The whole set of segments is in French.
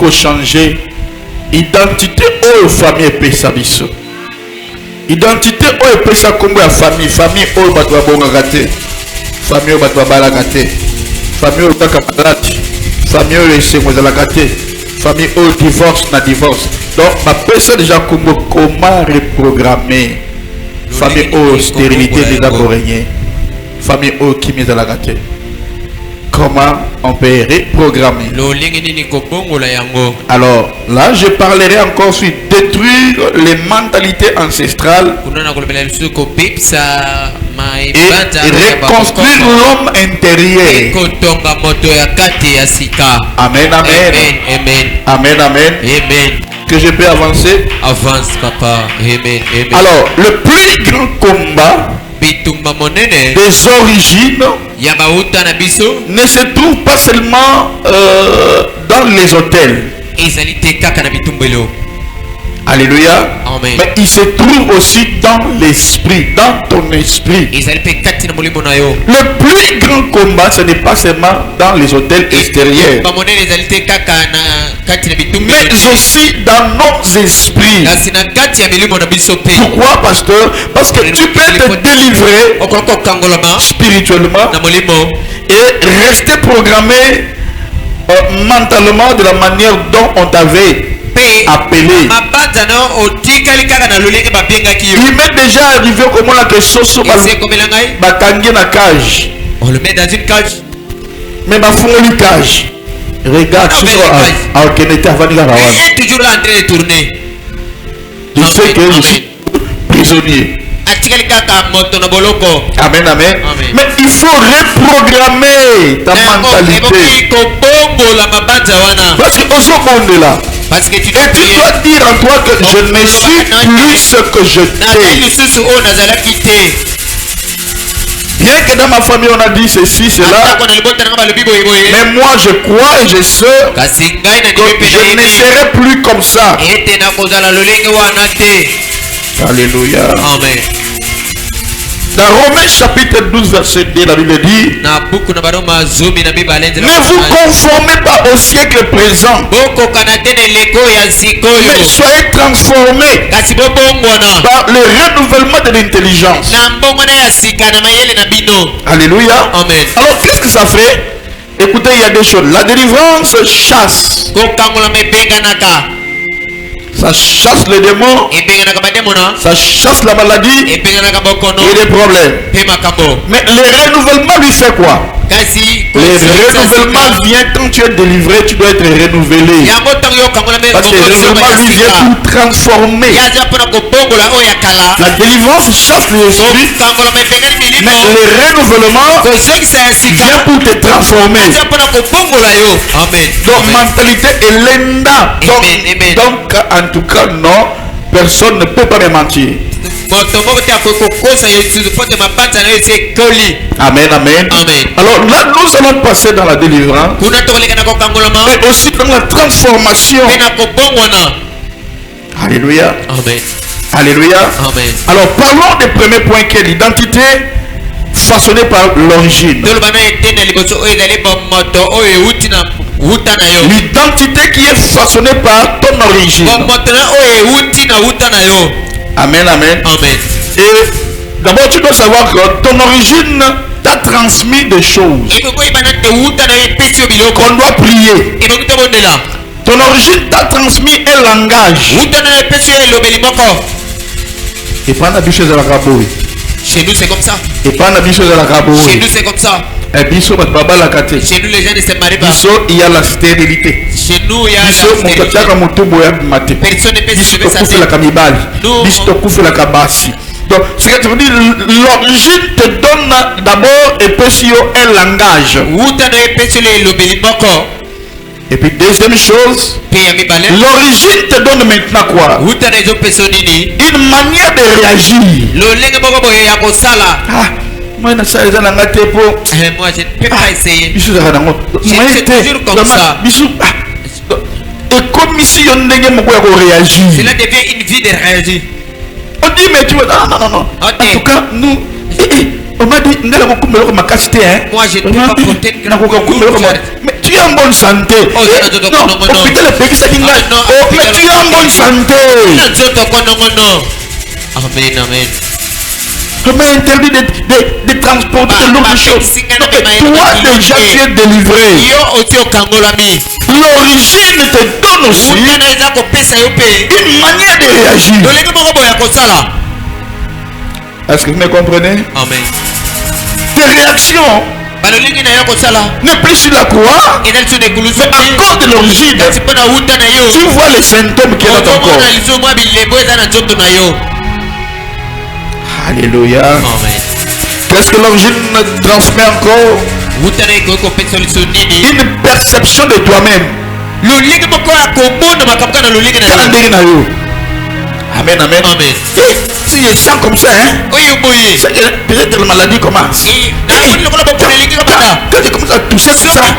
qu'on changer identité ou famille pesa biso. Identité ou pesa comme la famille ou batwa bonga gâté. Famille ou batwa bala gâté. Famille ou kaka malade. Famille ou laissé moi la gâté. Famille ou divorce na divorce. Donc ma pesa déjà comment reprogrammer. Famille ou stérilité déjà pour régner. Famille ou qui mise à la gâté. Comment on peut reprogrammer. Alors là, je parlerai encore sur détruire les mentalités ancestrales et reconstruire l'homme intérieur. Amen, amen. Amen, amen. Que je peux avancer? Avance, papa. Amen, amen. Alors, le plus grand combat des origines ne se trouve pas seulement dans les hôtels. Alléluia. Amen. Mais il se trouve aussi dans l'esprit, dans ton esprit. Le plus grand combat, ce n'est pas seulement dans les hôtels extérieurs, mais aussi dans nos esprits. Pourquoi, pasteur? Parce que tu peux te délivrer spirituellement et rester programmé mentalement de la manière dont on t'avait appelé. Il m'est déjà arrivé comment la question batangue na cage. On le met dans une cage. Mais ma fond cage. Regarde il est toujours là en train de tourner. Je sais que je suis prisonnier. Amen, amen. Mais il faut reprogrammer ta mentalité. Parce que au monde là. Parce que tu dois dire en toi que je ne suis plus ce que je t'ai. Bien que dans ma famille on a dit ceci, cela, mais moi je crois et je sais que je ne serai plus comme ça. Alléluia. Amen. Dans Romains chapitre 12 verset 2, la Bible dit: ne vous conformez pas au siècle présent, mais soyez transformés par le renouvellement de l'intelligence. Alléluia. Amen. Alors qu'est-ce que ça fait? Écoutez, il y a des choses. La délivrance chasse. Ça chasse les démons, ça chasse la maladie et les problèmes. Mais le renouvellement lui fait quoi? Le renouvellement vient quand tu es délivré, tu dois être renouvelé. Parce que le renouvellement lui vient pour transformer. La délivrance chasse les esprits, mais le renouvellement vient pour te transformer. Amen. Donc mentalité est l'enda. Donc en tout cas non, personne ne peut pas me mentir. Amen, amen. Alors là, nous allons passer dans la délivrance, mais aussi dans la transformation. Alléluia. Amen. Alléluia. Amen. Alors parlons du premier point qui est l'identité façonnée par l'origine. L'identité qui est façonnée par ton origine. Amen, amen. Amen. Et d'abord, tu dois savoir que ton origine t'a transmis des choses qu'on doit prier. Ton origine t'a transmis un langage. Et pas la chose de la raboui. Chez nous, c'est comme ça. Et pas la chose de la raboui. Chez nous, c'est comme ça. Et biso baba la kate. Chez nous, les gens ne se marient pas. Biso, il y a la stérilité. Chez nous, il y a la stérilité. Personne ne peut se faire ça. Biso to kufe la kabasi. Donc, ce que tu veux dire, l'origine te donne d'abord et puis un langage. Et puis deuxième chose, l'origine te donne maintenant quoi? Une manière de réagir. Moi, je ne peux pas essayer. C'est toujours comme ça. Et comme ici, on réagir. Cela devient une vie de réagir. On dit, mais tu vois, non. En tout cas, nous, on m'a dit, moi, je ne peux pas porter. Mais tu tu es en bonne santé. Non, hôpital est petit, ça dit mais tu es en bonne santé. Amen, amen. On m'a interdit de transporter de lourdes choses. Toi déjà tu es délivré. L'origine te donne aussi une manière de réagir. Est-ce que vous me comprenez? Amen. Tes réactions n'est plus sur la croix, mais encore de l'origine. Tu vois les symptômes qu'il y a dans ton corps. Alléluia. Amen. Qu'est-ce que l'origine transmet encore? Une perception de toi-même. Amen, amen. Amen. Si je sens comme ça, hein? Peut-être la maladie commence. Quand tu commences à toucher ça, là,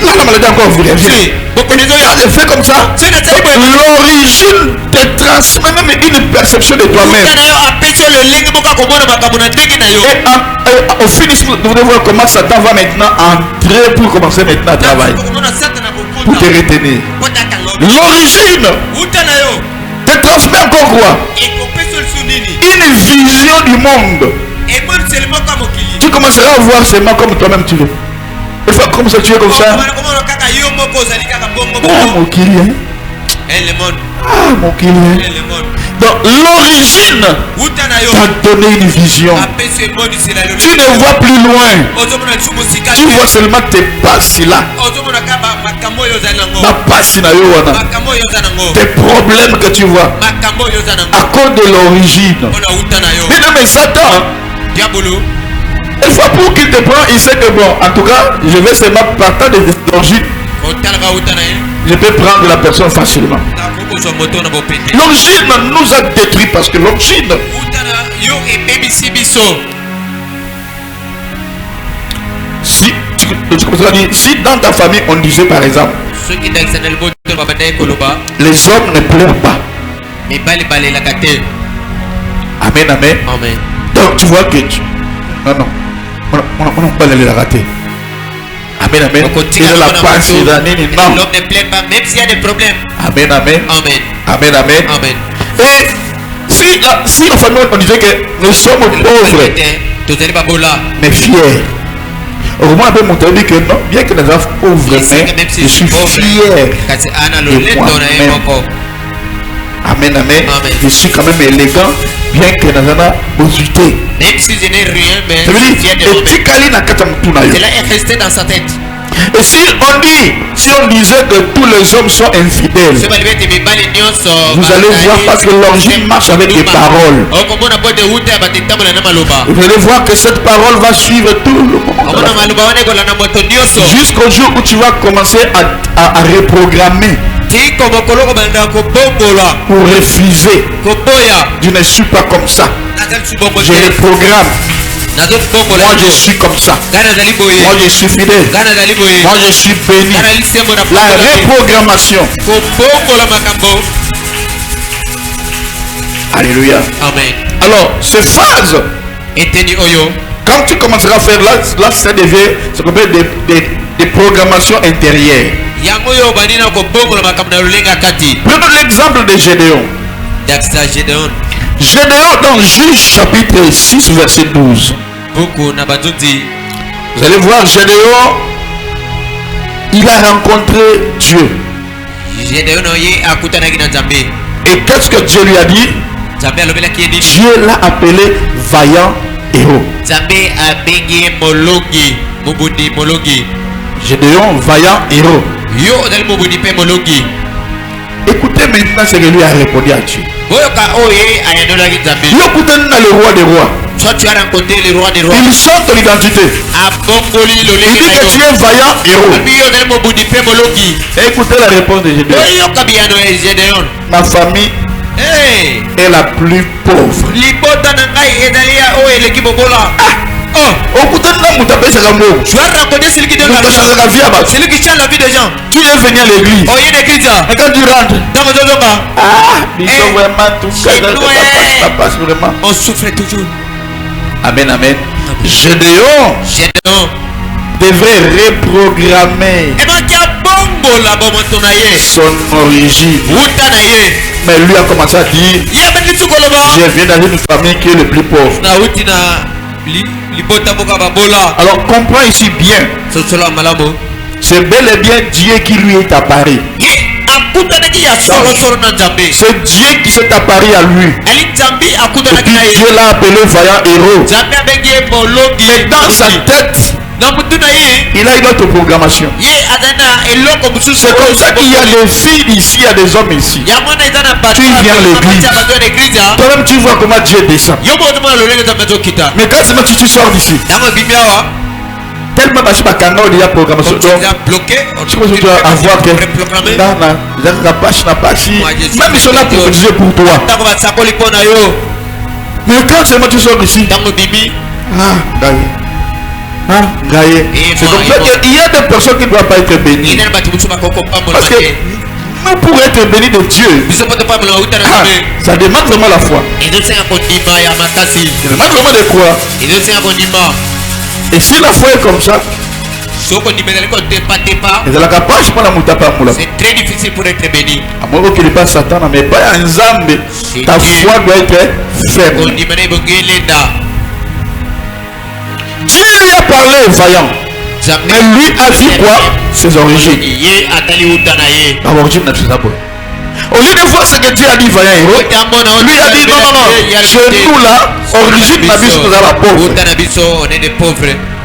la maladie encore vous revient. Quand je fais comme ça, l'origine te transmet même une perception de toi-même. Et au finish, vous devez voir comment Satan va maintenant entrer pour commencer maintenant à travailler. Pour te retenir. L'origine te transmet encore quoi? Une vision du monde. Tu commenceras à voir seulement comme toi-même tu veux. Une fois comme ça tu es comme ça. Ah mon Kyrie. Ah mon Kyrie. Donc l'origine t'a donné une vision. Tu ne vois plus loin. Tu vois seulement tes passes là. Tes problèmes que tu vois à cause de l'origine. Mais non mais Satan, une fois pour qu'il te prend, il sait que bon, en tout cas, je vais seulement partir de l'origine. Je peux prendre la personne facilement. L'origine nous a détruit parce que l'origine. Si dans ta famille on disait par exemple, les hommes ne pleurent pas. Amen, amen. Amen. Donc tu vois que non, on n'a pas la rater. Amen, amen. Il a la passe, il a l'homme ne plaît pas, même s'il y a des problèmes. Amen, amen. Amen. Amen, amen. Amen. Et si la famille on disait que nous sommes pauvres, mais fiers. Au moins, on peut dit que non, bien que nous sommes pauvres, mais je suis fier de moi-même. Amen, amen. Je suis quand même élégant, bien que nous avons beauté. Même si je n'ai rien, mais cela est resté dans sa tête. Et si on disait que tous les hommes sont infidèles, vous allez voir parce que l'origine marche avec des paroles. Vous allez voir que cette parole va suivre tout le monde. Jusqu'au jour où tu vas commencer à reprogrammer. Pour refuser. Je ne suis pas comme ça. Je reprogramme. Moi je suis comme ça. Moi je suis fidèle. Moi je suis béni. La reprogrammation. Alléluia. Amen. Alors, ces phases, quand tu commenceras à faire là ça devient ce qu'on appelle des programmations intérieures. Prenons l'exemple de Gédéon. Gédéon dans Juge chapitre 6 verset 12. Vous allez voir Gédéon, il a rencontré Dieu. Et qu'est-ce que Dieu lui a dit? Dieu l'a appelé vaillant héros. Gédéon, vaillant héros. Écoutez maintenant ce que lui a répondu à Dieu. Écoutez le roi des rois. Soit tu as rencontré le roi des rois. Il sent ton identité. Il dit que tu es vaillant héros. Écoutez la réponse de Gédéon. Ma famille est la plus pauvre. Tu as rencontré celui qui donne la vie. Celui qui change la vie des gens. Tu es venu à l'église. Et quand tu rentres, vraiment. On souffre toujours. Amen, amen. Gédéon devrait reprogrammer son origine. Mais lui a commencé à dire, je viens dans une famille qui est le plus pauvre. Alors comprends ici bien, c'est bel et bien Dieu qui lui est apparu. C'est Dieu qui s'est apparu à lui. Et puis Dieu l'a appelé vaillant héros. Et dans sa tête, il a une autre programmation. C'est comme ça qu'il y a des filles ici, il y a des hommes ici. Tu viens à l'église. Toi-même tu vois comment Dieu descend. Mais quand c'est tu sors d'ici, tellement parce que il y a programmation. Tu dois avoir que même ils sont là pour Dieu pour toi. Mais quand seulement tu sors d'ici, c'est comme ça qu'il y a des personnes qui ne doivent pas être bénies. Parce que nous, pour être bénis de Dieu, ça demande vraiment la foi. Ça demande vraiment de croire. Et si la foi est comme ça, c'est très difficile pour être béni. À moins qu'il n'y ait pas Satan, mais pas un Zambé, ta foi doit être ferme. Dieu lui a parlé vaillant. Mais lui a dit quoi? Ses origines. Au lieu de voir ce que Dieu a dit vaillant héros, lui a dit non, chez nous là, origine de la vie, nous avons la pauvre.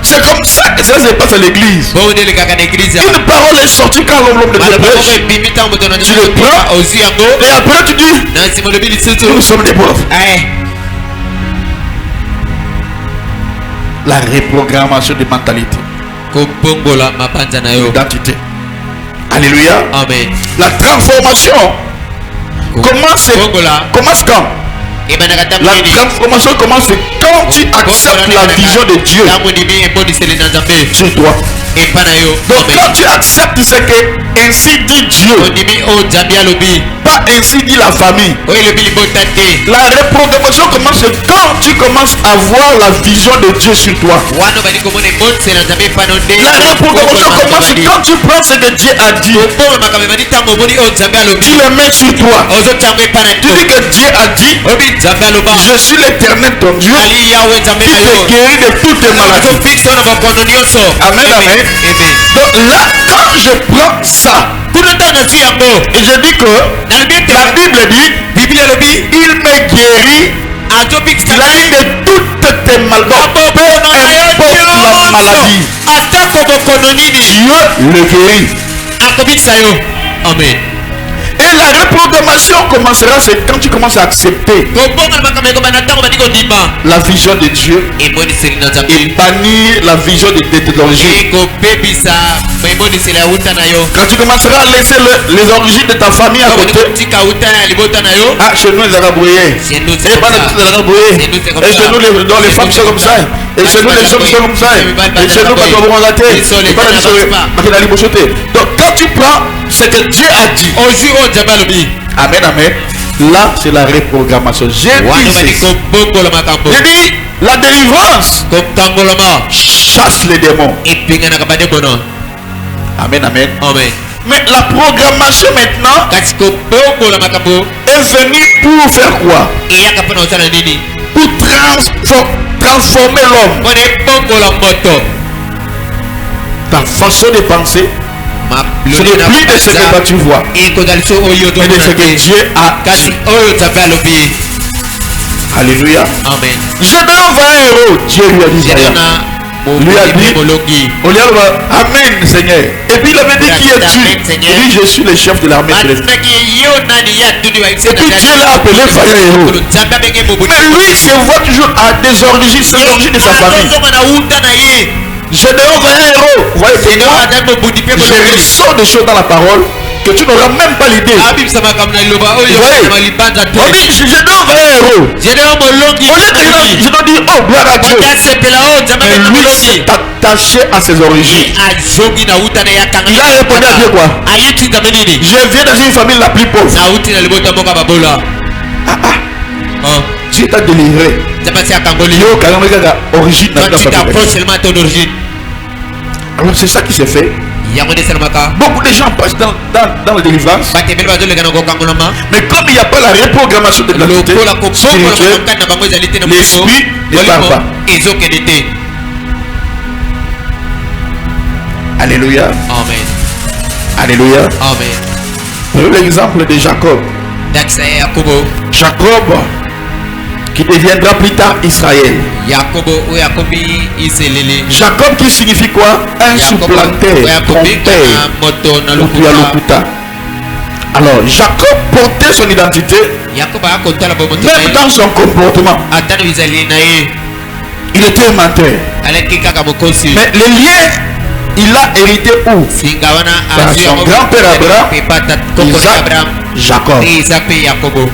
C'est comme ça que ça se passe à l'église. Une parole est sortie quand l'homme de Dieu prêche. Tu le prends et après tu dis nous sommes des pauvres. La reprogrammation de mentalité. D'identité. Alléluia. Amen. La transformation commence quand? La transformation commence quand tu acceptes la vision de Dieu sur toi. Donc quand tu acceptes ce que ainsi dit Dieu, pas ainsi dit la famille. La reprogrammation commence quand tu commences à voir la vision de Dieu sur toi. La reprogrammation commence quand tu prends ce que Dieu a dit, tu le mets sur toi. Tu dis que Dieu a dit, je suis l'Éternel ton Dieu qui te guérit de toutes tes maladies. Amen, amen. Donc là, quand je prends ça et je dis que la Bible dit, il me guérit, il a eu de toutes tes maladies. Peu importe la maladie, Dieu le guérit. Amen. Et la reprogrammation commencera, c'est quand tu commences à accepter la vision de Dieu et bannir la vision de tes origines. Quand tu commenceras à laisser les origines de ta famille à côté, chez nous les Arabouillés, et chez nous les femmes sont comme ça, et chez nous les hommes sont comme ça, et chez nous donc quand tu prends ce que Dieu a dit, amen, amen, là c'est la reprogrammation. J'ai dit la délivrance chasse les démons. Amen, amen, amen. Mais la programmation maintenant est venue pour faire quoi? Pour transformer l'homme. Ta façon de penser, ce n'est plus de ce que toi tu vois, mais de ce que Dieu a dit. Alléluia. Amen. Je donne un héros. Dieu lui a dit Amen Seigneur. Et puis il avait dit qui es-tu? Il dit je suis le chef de l'armée céleste. Et puis Dieu l'a appelé vaillant héros. Mais lui se voit toujours à des origines, c'est l'origine de sa famille. Je donne vaillant héros. Vous voyez que moi, je ressors des choses dans la parole que tu n'auras même pas l'idée. On dit je donne vaillant héros. Je dois dire oh gloire à Dieu. Mais lui s'est attaché à ses origines. Il a répondu à Dieu quoi? Je viens dans une famille la plus pauvre. Dieu t'a délivré. Origine. Alors c'est ça qui s'est fait. yango nde esalamaka Beaucoup de gens passent dans la délivrance. bato ebele bazolega na kokangolama Mais comme il n'y a pas la reprogrammation de l'identité lokola kofongola spirituelle, makati na bango ezali te na l'esprit ne part pas. ezokende te. Alléluia. Amen. Alléluia. Amen. Prenons l'exemple de Jacob. Ndakisa ya Yakobo. Jacob, qui deviendra plus tard Israël. Yakobo oyo akomi Iselele. Jacob qui signifie quoi? Un supplanteur, trompeur, na moto na Lukuta. lokuta. Alors, Jacob portait son identité Yakobo akotala bomoto na même ye dans son comportement. ata na bizali na ye Il était un menteur. alaki kaka mokosi. Mais le lien, il a hérité où? Singa wana Par azwi son yango grand-père Abraham, mpe bata koko na Isaac, Abraham Jacob. mpe Isaac mpe Yakobo.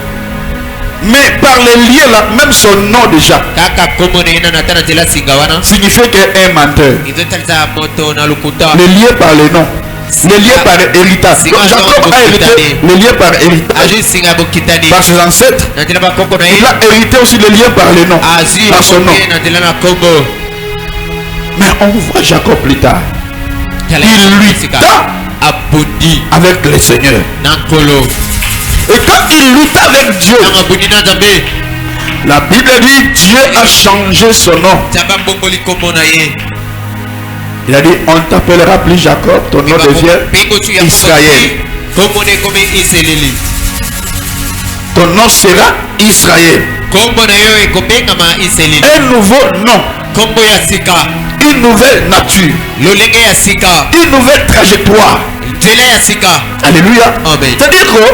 Mais par les liens là, même son nom déjà Kaka kombo na ye nano ata na nzela singa wana signifiait qu'il est un menteur. ezotalisa moto na lokuta. Le lien par le nom. Le lien par héritage. C'est Donc quoi, Jacob donc, a hérité vous le lien par héritage azwi singa bokitani par ses ancêtres. na nzela bakoko na ye Il a hérité aussi le lien par le nom, azwi par son nom. mpe na nzela na kombo. Mais on voit Jacob plus tard. Tala Il sika lutta abundi avec le Seigneur. na nkolo Et quand il lutta avec Dieu, ntango abundi na nzambe la Bible dit Dieu a changé son nom. nzambe abomboli kombo na ye. Il a dit on t'appellera plus Jacob, ton nom devient Israël. kombo na ekomi Iseleli. Ton nom sera Israël. kombo na yo ekobengama Iseleli. Un nouveau nom, kombo ya sika une nouvelle nature, lolenge ya sika une nouvelle trajectoire. nzela ya sika. Alléluia. Amen. C'est-à-dire que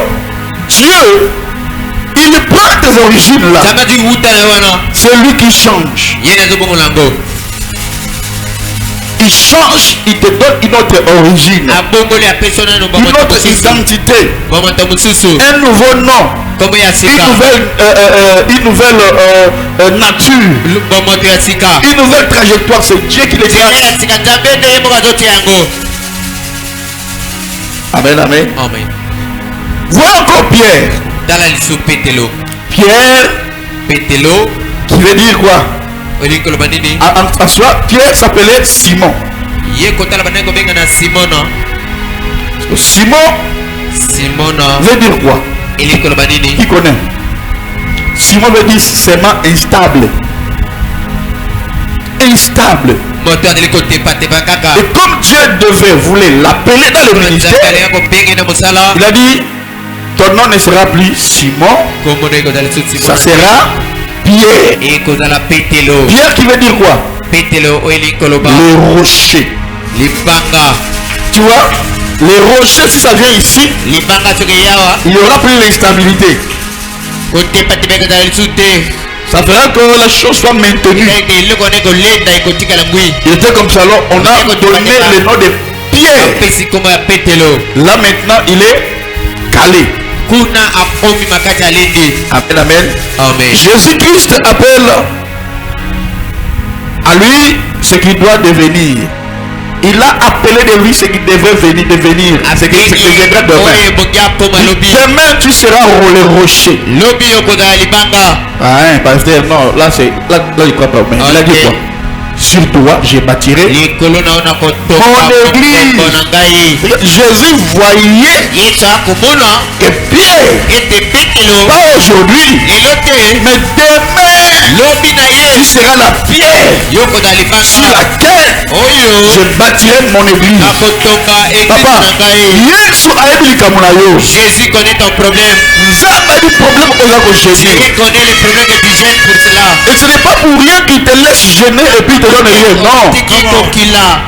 Dieu, il prend tes origines là. nzambe azwi wuta na wana C'est lui qui change. ye nde azobongola yango. Il change, il te donne une autre origine, abomboli apesi yo nano une bamoto autre mosusu identité, bamoto mosusu un nouveau nom, kombo ya une sika nouvelle nature, bamoto ya sika une nouvelle trajectoire. C'est Dieu qui le nzela fait. ya sika nzambe nde ye moko azotia yango. Amen, amen. Amen. Voilà encore Pierre. tala lisu petelo. Pierre petelo qui veut dire quoi? olingi koloba nini? En soi, Pierre s'appelait Simon. ye kotala bandenge kobenga na simona. Simon simona veut dire quoi? elingi koloba nini? Qui connaît? Simon veut dire seulement instable. Instable. moto azali kotepatepa kaka. Et comme Dieu voulait l'appeler dans le nzambe ministère, alinga kobenga na mosala il a dit ton nom ne sera plus Simon, kombo na ekozala lisu ça simona sera Pierre. ekozala petelo. Pierre qui veut dire quoi? petelo oyo elingi koloba Le rocher. libanga. Tu vois, les rochers, si ça vient ici, libanga soki yawa il n'y aura plus l'instabilité. kotepatepa ekozala lisu te. Ça fera que la chose soit maintenue. ete eloko wana ekolenda ekotikala ngwi. Il était comme ça, alors on a donné le nom de Pierre. apesi kombo ya petelo. Là maintenant, il est calé. kuna akomi makati alende. Amen, amen. Amen. Jésus-Christ appelle à lui ce qu'il doit devenir. Il a appelé de lui ce qu'il devait devenir. Ce qu'il deviendra demain. Demain, tu seras le rocher. lobi okozala libanga. Ah, hein, pasteur, non, là, il croit pas. Mais il a dit quoi? Sur toi, je bâtirai likolo na ona kotonga mon église. mokongo na ngai. Jésus voyait yesu akomona que Pierre, ete petelo pas aujourd'hui, lelo te mais demain, lobi na tu ye seras la pierre yo kozala sur libanga laquelle oyo je bâtirai mon église. akotonga eglise Papa, na ngai. Yesu ayebi likambo na yo. Jésus connaît ton problème. Nzambe ayebi problème oza kogénie. Dieu connaît les problèmes que tu gênes pour cela. Et ce n'est pas pour rien qu'il te laisse gêner et puis te donne rien. Non. qu'il a.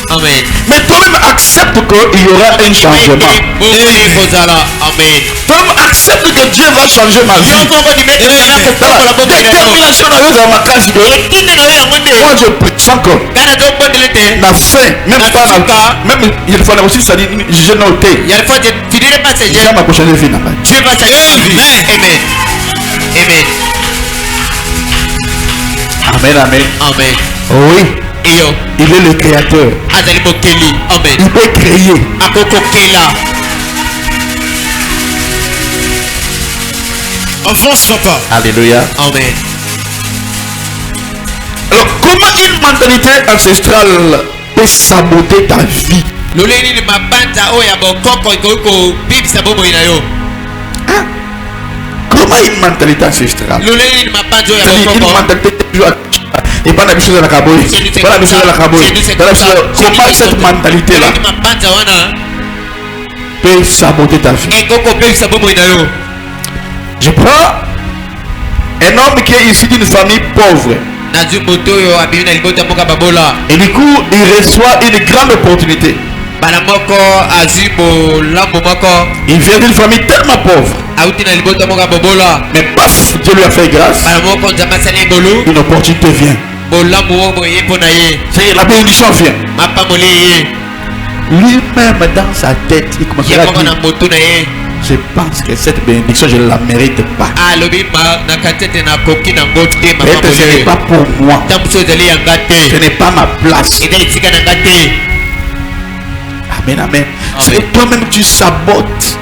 Amen. Mais toi-même accepte qu'il y aura un changement. Amen. Toi-même accepte que Dieu va changer ma vie. Détermination na yo za makasi que moi je sens que na fin même pas na même il faut aussi ça dit j'ai noté. Dieu m'a prochaine vie na ngai. Dieu va changer. Amen. Amen. Amen, amen. Amen. Oui. Il est le créateur. Amen. Il peut créer. Enfant sympa. Alléluia. Amen. Alors, comment une mentalité ancestrale peut peut saboter ta vie. loleni ni mabanja oya bokoko iko bibisa bomo inayo. Comment une mentalité ancestrale? loleni ni mabanja oya C'est une bokoko. mentalité et pas la mission de la caboye. Pas la mission de la caboye. Comment cette mentalité là Loleni mabanja wana peut saboter ta vie? ekoko bibisa bomo inayo. Je prends un homme qui est issu d'une famille pauvre. Nazu moto yo abina libota moka babola. Et du coup, il reçoit une grande opportunité. Bana moko azubo lambo moko. Il vient d'une famille tellement pauvre. Auti na libota moka babola. Mais paf, Dieu lui a fait grâce. Bana moko nzamba sali bolu. Une opportunité vient. Bolambo wo yepo na ye. C'est la bénédiction vient. Mapa mole ye. Lui-même dans sa tête, il commence à Yeko na dire, moto na ye. je pense que cette bénédiction, je ne la mérite pas. Ah lobi ma na katete na koki na ngote mama Peut-être ce n'est pas mole. pour moi. Tamso zali Ce yangate. n'est pas ma place. Edeli tika na ngate. Amen, amen. Amen. C'est toi-même tu sabotes.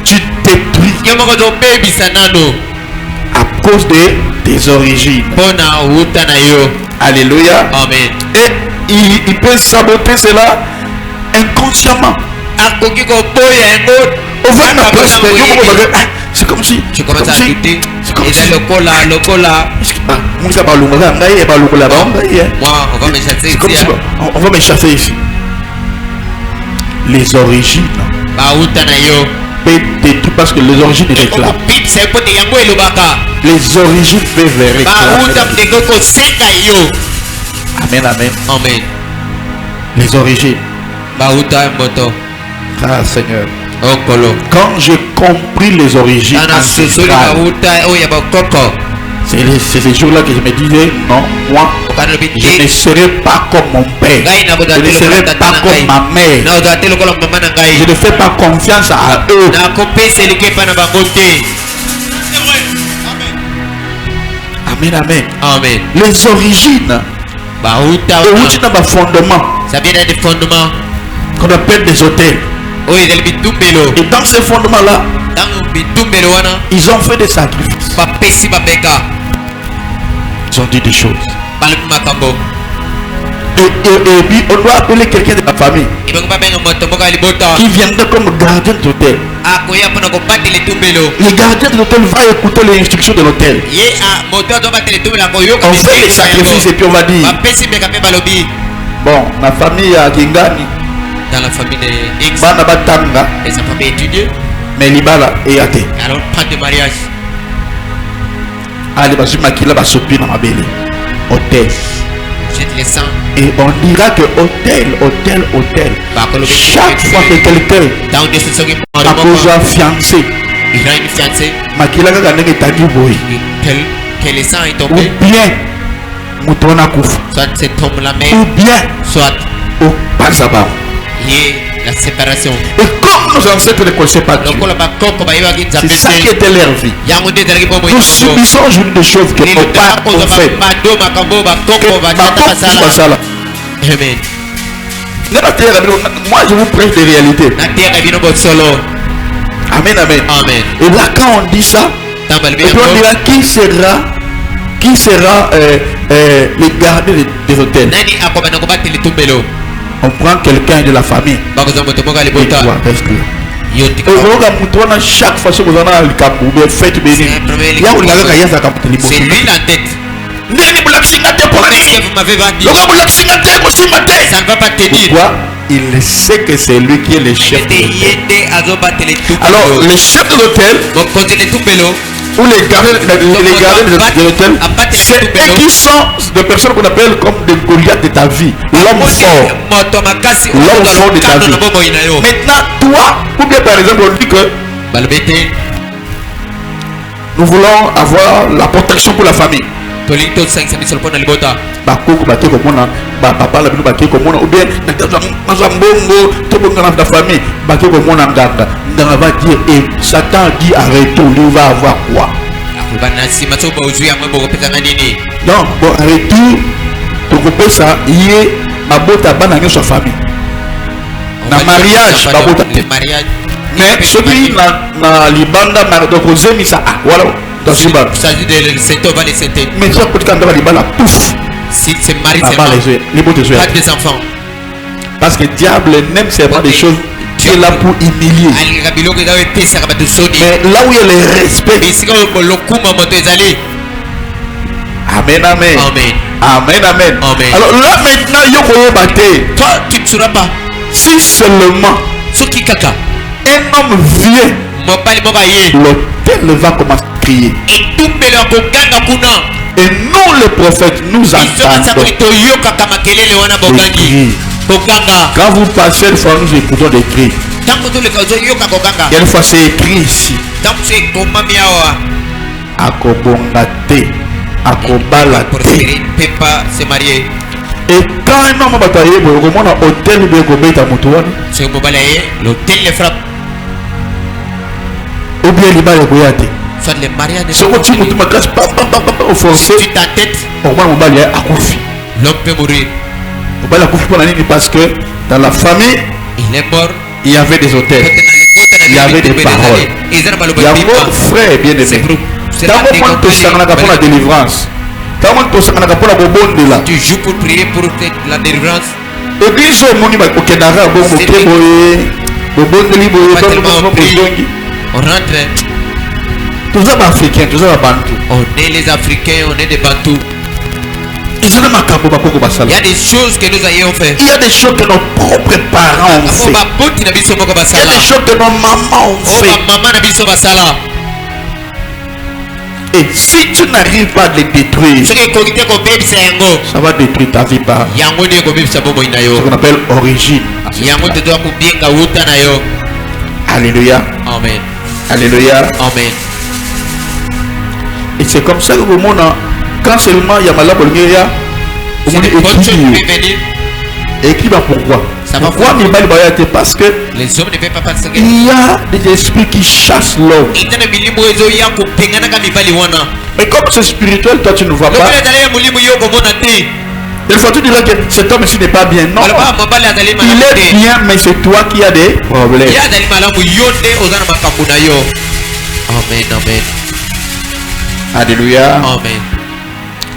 Tu détruis Yo moko zo baby sanano. à cause de tes origines. Bona uta na yo. Alléluia. Amen. Et il peut saboter cela inconsciemment. Akoki ko boya ngo. On voit ma place. C'est comme si. Tu commences à douter. C'est comme Et si. là le cola. Moi, ça parle là-bas. Moi, on va me chasser C'est comme ici. si on va me chasser ici. Les origines Ba uta na yo. peuvent détruire parce que les origines réclament. Bip c'est pote yango elobaka. Les origines peuvent Ba uta réclamer. mdeko ko seka yo. Amen, amen. Amen. Les origines. Ba uta moto. Ah Seigneur. Okolo. Quand j'ai compris les origines Ana susuli ba ancestrales, uta oya ba koko. c'est ces jours-là que je me disais, non, moi, Okana je ne biti. serai pas comme mon père. Ngai na boda Je ne serai pas comme ma mère. Na oda telo kola mama na ngai. Je ne fais pas confiance à eux. Na kopesa elike pa na bango te. Amen, amen. Amen. Les origines, Ba uta et où wana. tu n'as pas fondement, Ça vient des fondements. qu'on appelle des hôtels. Oyo ezali bitumbelo. Et dans ces fondements-là, Tango bitumbelo wana. ils ont fait des sacrifices. Bapesi babeka. Ils ont dit des choses. Balobi makambo. Et puis, on doit appeler quelqu'un de la famille Ibango babenga moto mboka libota. qui viendrait comme gardien de l'hôtel. Akoya mpona kobatela etumbelo. Le gardien de l'hôtel va écouter les instructions de l'hôtel. Ye moto azobatela etumbelo akoyoka On fait les sacrifices et puis on va dire, bapesi mbeka mpe balobi. bon, ma famille a Kingani, Dans la famille de X, bana batanga, et sa famille étudiée, mais libala et athée. alors pas de mariage. Allez, parce que makila va sopi dans ma belle. Hôtel. Jette les sangs. Et on dira que hôtel. Chaque fois que quelqu'un Dans des sous a posé fiancé, il a une fiancée. makila kaka ndenge tagi boy. Que le sang est Ou tombé. bien, mutona kufa. Soit c'est tombe la Ou mer, bien, soit au pasaba. il y a la séparation. Et comme nos ancêtres ne connaissaient pas Dieu, Donc on va koko ba yoki c'est ça qui nzapese. était leur vie. Yango nde ezalaki po Nous moyo. subissons aujourd'hui des choses que nos parents ont fait. bado makambo bakoko Que batata bakoko basala. basala. Amen. Moi, je vous prêche des réalités. Na terre bino bosolo. Amen, amen. Amen. Et là, quand on dit ça, Tambal et puis on bien. dira qui sera le gardien des hôtels. Nani akoba na kobatela etumbelo. On prend quelqu'un de la famille. Bakozwa moto moko Et alibota. toi, reste là. Yo Et tika. voilà, Moutouana, chaque fois que vous en avez le cap, vous avez fait béni. Il y a un gars qui a sa cap de C'est lui la tête. Nani Boulaksingate pour Qu'est-ce que vous m'avez pas dit? le Boulaksingate, Ça ne va pas te dire. pourquoi il sait que c'est lui qui est le chef de Yete l'hôtel. yete azobatela etumbelo. Alors, le chef de l'hôtel mokonzi etumbelo. ou les gardiens de l'hôtel, c'est eux qui sont des personnes qu'on appelle comme des Goliaths de ta vie. L'homme fort. Moto makasi. L'homme fort de ta vie. na bobo inayo. Maintenant, toi, ou bien par exemple, on dit que Balbete. nous voulons avoir la protection pour la famille. Tolinto 5 biso pona libota. Bakoko bake komona papa la bino bake komona ou bien naza mbongo to bonga na la famille bake komona nganga va dire et Satan dit arrête tout lui va avoir quoi Bana sima to bozwi amwe boko pesa nini? donc bon arrête tout to kopesa yé mabota bana nyo sa famille na mariage babota le mariage. mais celui na libanda donc ozemisa ah voilà dans ce bar Il s'agit de cette va les center. mais ça peut quand dans libanda pouf Si c'est mari ah c'est bah mort. les yeux les beaux yeux Pas des enfants. Parce que le diable n'aime seulement des choses. Dieu est là pour humilier. Mais là où il y a le respect. Amen, amen. Amen, amen. Alors là maintenant, toi, tu ne sauras pas. Si seulement un homme vient, l'autel va commencer à crier. Et nous, les prophètes, nous entendons. Quand vous passez, une fois nous écoutons des cris. Quelle fois c'est écrit ici. Akobongate, akobalate. Et quand un homme va tailler, vous avez un hôtel de Gobeta Moutouane. L'hôtel les frappe. Ou bien les balles Goyate. Soit les mariages. Si tu me casses pas offensé, tu ta tête. Au moins, mon balai a confié. L'homme peut mourir. Au balai a confié pour la ligne parce que dans la famille, il est mort. Il y avait des hôtels. Il y avait des paroles. Il y a mon frère bien aimé. Dans le moment où tu as la délivrance, dans le moment où tu as la bonne de là, tu joues pour prier pour la délivrance. Église au Mouniba, au Canada, au on rentre. Tous les Africains, tous les Bantous. On est les Africains, on est des Bantous. Il y a des choses que nous ayons fait. Il y a des choses que nos propres parents ont fait. Il y a des choses que nos mamans ont fait. Et si tu n'arrives pas à les détruire, ça va détruire ta vie par ce qu'on appelle origine. Alléluia. Amen. Alléluia. Amen. Et c'est comme ça que le monde, quand seulement il y a malade, il y a écrit pourquoi? Pourquoi parce que les hommes ne veulent pas parce que il y a des esprits qui chassent l'homme. Mais comme c'est spirituel, toi tu ne vois pas. Il faut te dire que cet homme ici n'est pas bien. Non. Il est bien, mais c'est toi qui as des problèmes. Amen, amen. Alléluia. Amen.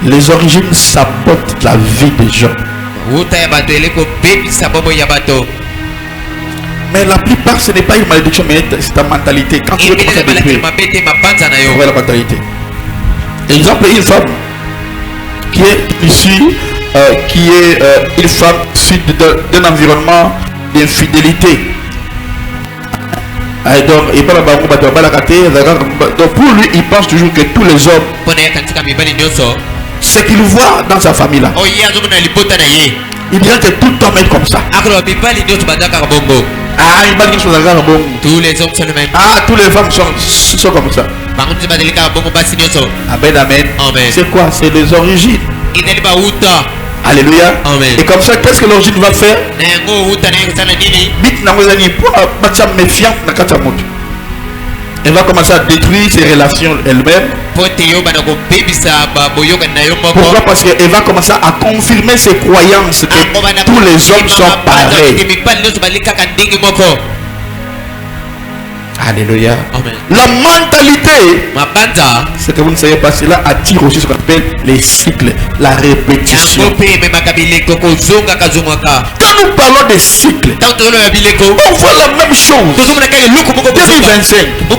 Les origines sabotent la vie des gens. Mais la plupart, ce n'est pas une malédiction, mais c'est ta mentalité. Quand tu veux commencer à détruire, c'est la mentalité. Exemple, une femme qui est ici, qui est une femme d'un environnement d'infidélité. Donc pour lui, il pense toujours que tous les hommes, ce qu'il voit dans sa famille là, il dirait que tout homme est comme ça. Tous les hommes sont les mêmes. Ah, tous les femmes sont comme ça. Amen, amen. C'est quoi? C'est les origines. Alléluia. Amen. Et comme ça, qu'est-ce que l'origine va faire? Elle va commencer à détruire ses relations elle-même. Pourquoi? Parce qu'elle va commencer à confirmer ses croyances que tous les hommes sont pareils. Alléluia. Amen. La mentalité, c'est que vous ne savez pas, cela attire aussi ce qu'on appelle les cycles, la répétition. Quand nous parlons des cycles, on voit la même chose.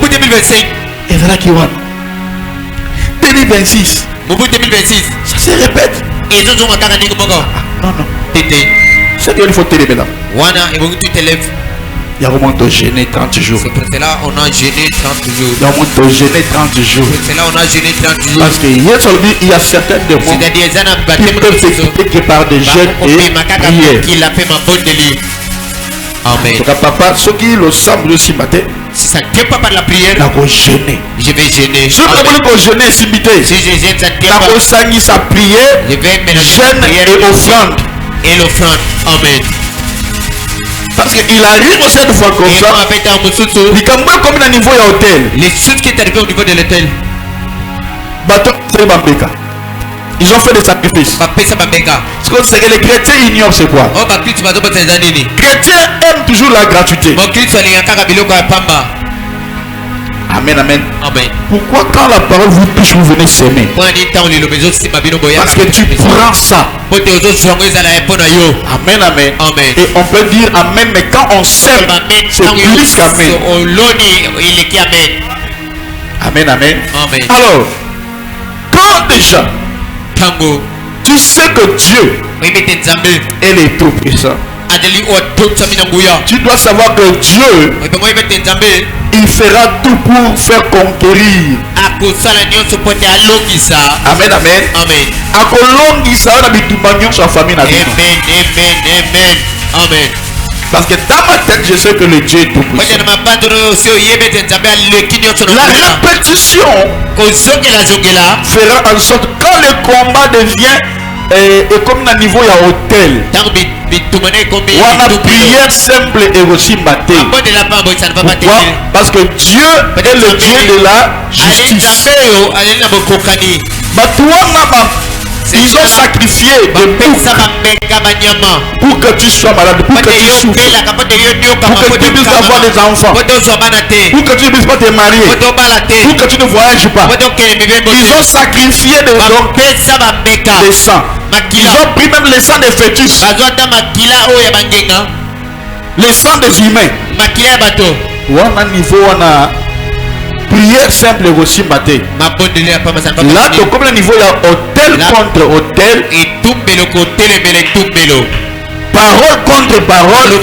2025. Et voilà qui va. 2026. Ça se répète. Non, non. C'est qu'il faut te lever là. Il y a au moins de gêner 30 jours. C'est pour cela on a gêné 30 jours. Il y a au moins de gêner 30 jours. C'est pour cela on a gêné 30 jours. Parce qu'il y a certaines demandes qui peuvent s'expliquer que par des jeûnes et prières. Il a fait ma bonne délire. Amen. Donc papa, ce qui le semble aussi matin, si ça ne tient pas par la prière, je vais gêner. Si vous voulez gêner, si je gêne, ça ne tient pas. Sa prière, je vais jeûne et offrande. Et l'offrande. Amen. Parce qu'il arrive aussi une fois comme ça. Il comme un niveau à hôtel. Les choses qui est arrivé au niveau de l'hôtel. Ils ont fait des sacrifices. Ce que les chrétiens ignorent, c'est quoi? Les chrétiens aiment toujours la gratuité. Amen, amen. Amen. Pourquoi quand la parole vous touche, vous venez s'aimer? Parce que tu prends ça. Amen, amen. Amen. Et on peut dire amen, mais quand on s'aime, c'est plus qu'amen. Amen, amen. Amen. Alors, quand déjà tu sais que Dieu est le tout puissant, tu dois savoir que Dieu, il fera tout pour faire conquérir. Amen, amen. Amen. Akolongisa na bitumba sa famille na bino. Amen. Amen. Amen. Parce que dans ma tête, je sais que le Dieu est tout puissant. La répétition fera en sorte que quand le combat devient comme un niveau à hôtel, ou à la prière simple et aussi maté. Pourquoi? Parce que Dieu est le Dieu de la justice. Ils ont sacrifié des boucs pour que tu sois malade, pour que tu souffres, pour que tu puisses avoir des enfants, pour que tu ne puisses pas te marier, pour que tu ne voyages pas. Ils ont sacrifié des sangs. Ils ont pris même le sang des fœtus, le sang des humains. Ou à un niveau, on a prière simple aussi maté. Là, donc, comme le niveau, il y a hôtel contre hôtel, parole contre parole,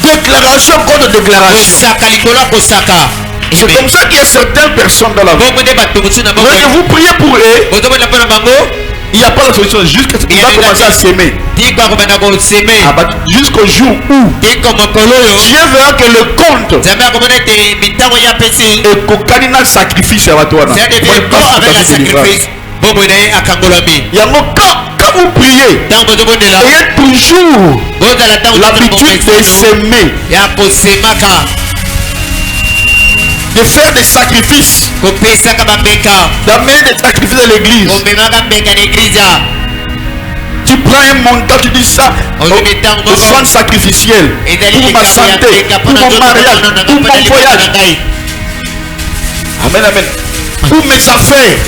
déclaration contre déclaration. C'est comme ça qu'il y a certaines personnes dans la vie. Lorsque vous priez pour eux, il n'y a pas la solution jusqu'à ce qu'il va commencer à s'aimer. Jusqu'au jour où Dieu verra que le compte est cocaïne sacrifice à toi. Il y a quand vous priez, ayez toujours l'habitude de s'aimer, de faire des sacrifices, d'amener des sacrifices à l'église. Tu prends un montant, tu dis ça, offrande sacrificielle pour ma santé, pour mon mariage, pour mon voyage. Amen, amen. Pour mes affaires.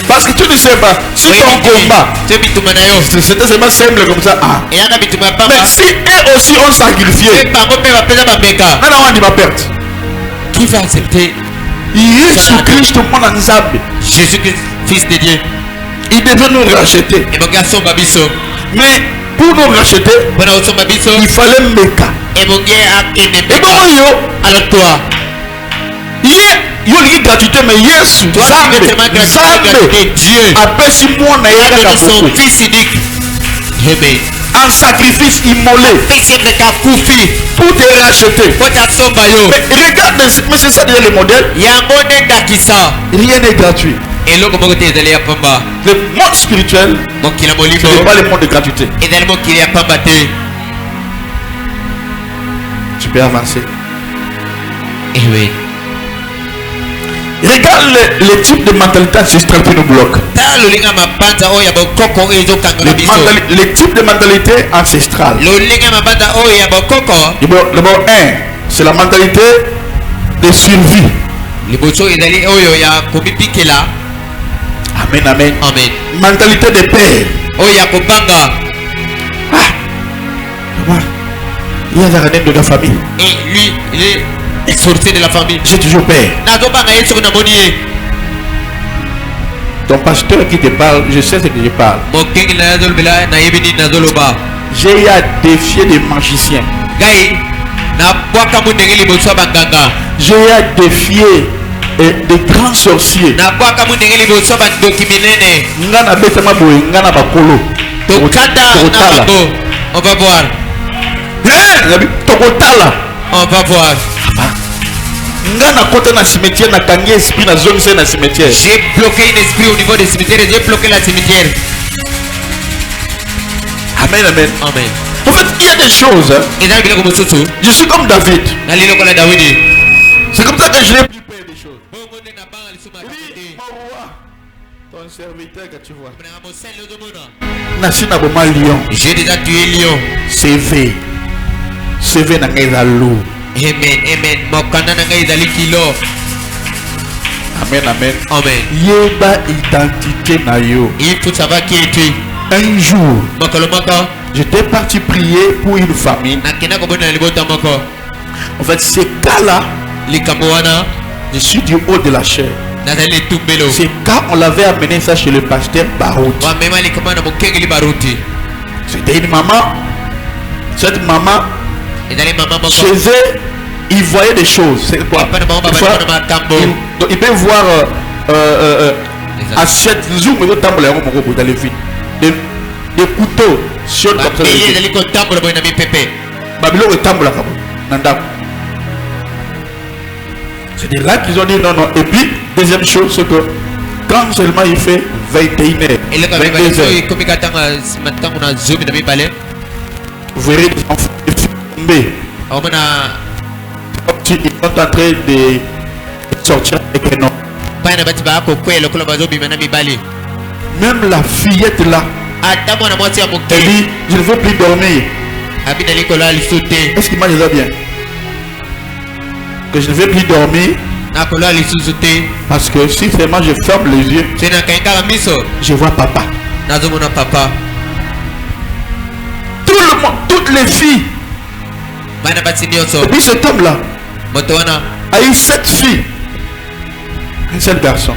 Parce que tu ne sais pas, si ton combat, c'était seulement simple comme ça. Mais si eux aussi ont sacrifié, on dit ma perte. Qui va accepter Jésus-Christ, Jésus-Christ, fils de Dieu, il devait nous racheter. Mais pour nous racheter, il fallait Meka. Et alors toi, il y a une gratuité, mais Yesu, Dieu appelle Simon son fils unique. en sacrifice immolé pour te racheter. Mais regarde, mais c'est ça déjà le modèle. Rien n'est gratuit. Le monde spirituel, ce n'est pas le monde de gratuité. Tu peux avancer. Regarde le type de mentalité ancestrale qui nous bloque. Le type de mentalité ancestrale. D'abord, c'est la mentalité de survie. Amen, amen. Amen. Mentalité de père. Il y a la reine de la famille. Et lui, il est sorti de la famille. J'ai toujours peur. Ton pasteur qui te parle, je sais ce que je parle. J'ai à défier des magiciens. J'ai à défier des grands sorciers. On va voir. On va voir. J'ai bloqué un esprit au niveau des cimetières. J'ai bloqué la cimetière. Amen, amen. Amen. En fait, il y a des choses. Je suis comme David. C'est comme ça que je n'ai plus peur des choses. Oui, mon roi, ton serviteur que tu vois. J'ai déjà tué lion. CV. CV n'a pas loup. Amen, amen. Mokanda na ngai ezali kilo. Amen, amen. Amen. Yeba identité na yo. Il faut savoir qui es-tu. Un jour, Mokolo moko. j'étais parti prier pour une famille. Nakenda kobona libota moko. En fait, ces cas-là, Likambo wana. je suis du haut de la chair. Nazali tumbelo. Ces cas, on l'avait amené ça chez le pasteur Barout. Wa mema likambo na mokenge libaruti. C'était une maman. Cette maman, Ezali mama moko. chez eux, ils voyaient des choses. C'est quoi? Pas de maman, Des pas fois, de makambo. ils peuvent voir assiette zoom et d'autres tables dans les vides. Des couteaux sur le Ba peye ezali kotambola boye na mipepe. Babylone est tambola kabo. Nanda. C'est de là qu'ils ont dit non, non. Et puis, deuxième chose, c'est que quand seulement il fait 21h, Et le 22h, comme katanga matango na zoom na mibale. vous verrez des enfants tombés. Omana Ils sont en train de sortir avec un homme. bana bati ba ko kwela kula bazo bima na mibale. Même la fillette là, Ata mwana mwasi ya elle moke. dit je ne veux plus dormir. Abina likola lisute. Est-ce qu'il m'a dit ça bien? Que je ne veux plus dormir Na kola lisusute. parce que si seulement je ferme les yeux, Sina kainga miso. je vois papa. Nazo mona papa. Tout le monde, toutes les filles. Bana bati nyoso. Et puis cet homme là Moto wana a eu 7 filles, un seul garçon.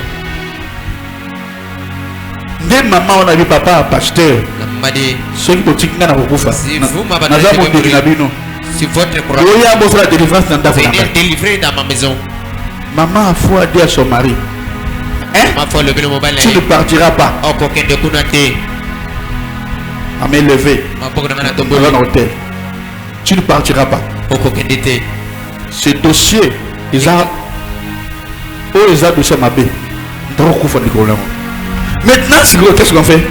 Dès maman on a vu papa pasteur. na madi. Ceux qui ont na kokufa. Si vous m'a Naza moteki na bino. Si votre courage. Oya bo faire la délivrance dans ta Venir famille. délivrer dans ma maison. Maman a foi à dire à son mari. Hein? Ma foi le mobile. Tu ne partiras pas. Oko kende kuna te. À m'élever. Ma poko na ngana Dans tombolo. un hôtel. Tu ne partiras pas. Oko kende te. Ce dossier, ils ont. Oh, ils ont dossier mabé. Maintenant, c'est quoi? Qu'est-ce qu'on fait?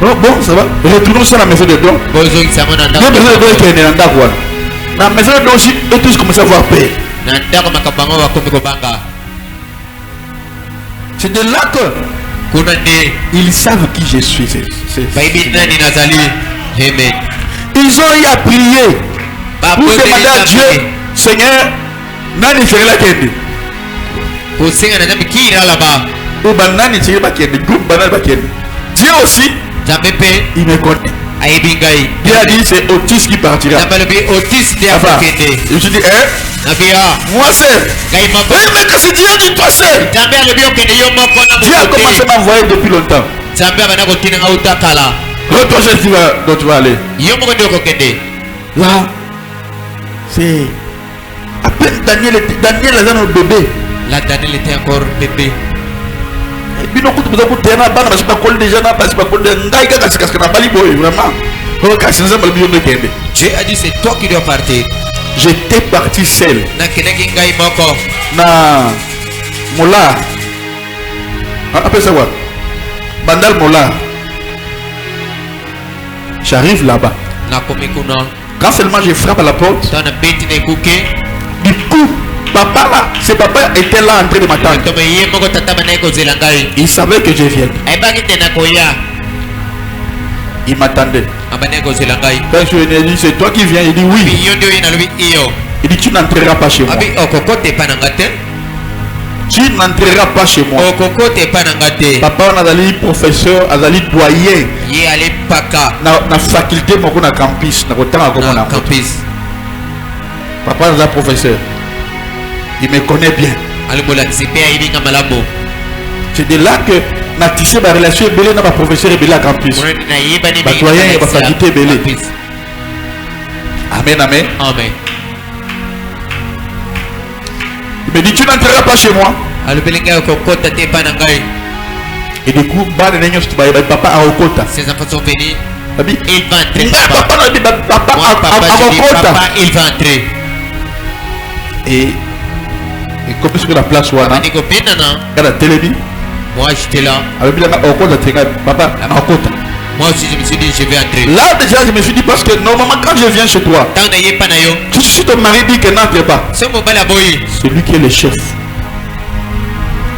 Oh, bon, ça va. Retournons sur la maison de dons. Bozo kisamona La maison de dons qui est dans la voie. La maison de dons aussi, eux tous commencent à avoir peur. na ndako makabango bakomi kobanga. C'est de là que Kuna nde ils savent qui je suis. baibi nani nazali. Amen. Ils ont eu à prier Ba pour pote demander à Dieu, Seigneur, nani serait la kende? Kusinga na jambi kira là-bas. Ou ben nani serait la kende? Groupe banal la kende. Dieu aussi, Jambe pe il me connaît. aibi ngai. Dieu a dit c'est Otis qui partira. Jambe le bi otis de Enfin, afokende. je me suis dit, hein? Na bia Moi seul. ngai mabo. Oui, mais que c'est Dieu dit toi seul. Jambe le bi okende yo moko na Dieu a commencé à m'envoyer depuis longtemps. Jambe bana ko tina ngauta kala. Oh, toi seul, dont tu vas aller. Yo moko ndio kokende. Là, c'est à peine Daniel est dans le bébé. La Daniel était encore bébé. Et puis, nous avons terrain, bana basi bakoli déjà na basi bakoli ngai kaka sikasika na bali boy vraiment. Oh, kasi nza bali biyo kende. Dieu a dit c'est toi qui dois partir. J'étais parti seul. Na keneki ngai moko. Na Mola. Après ça quoi? Bandal Mola. J'arrive là-bas. Na komi kuna. Quand seulement je frappe à la porte, Tana beti na kuke. du coup, papa là, ce papa était là en train de m'attendre. Tome ye moko tata bana ko zela ngai. Il savait que je viens. Ai baki tena koya. Il m'attendait. Abane ko zela ngai. Quand je lui ai dit, c'est toi qui viens, il dit oui. Bi yo ndio ina lobi iyo. Il dit, tu n'entreras pas chez moi. Abi okokote pa na ngate. Tu n'entreras pas chez moi. Okokote pa na ngate. Papa, on a allé professeur, on a allé doyen. Ye ale paka Na faculté, mon na campus, na kotanga comme on na a. campus. Papa, on a professeur. Il me connaît bien. Ali bola tsipe aibi ngamalabo. C'est de là que na tissé ma relation belé na ma professeur belé à campus. Kuna na yeba ni Ba doyen ba faculté belé. campus. Amen, amen. Amen. Il me dit, tu n'entreras pas chez moi. Ali belinga okokota te pa na ngai. Et du coup, bah, papa a okota. Ses enfants sont venus. Babi, Il va entrer nga papa. papa na dit papa Moi papa je dis a okota. papa il va entrer. Et comme sur la place wana, Abani ko benana. kada télébi, Moi j'étais là. avec bien okota tenga papa na okota. Moi aussi je me suis dit je vais entrer. Là déjà je me suis dit parce que normalement quand je viens chez toi, Tant na yepa na yo. tout de suite ton mari dit que n'entre pas. Ce mobile boy. Celui qui est le chef,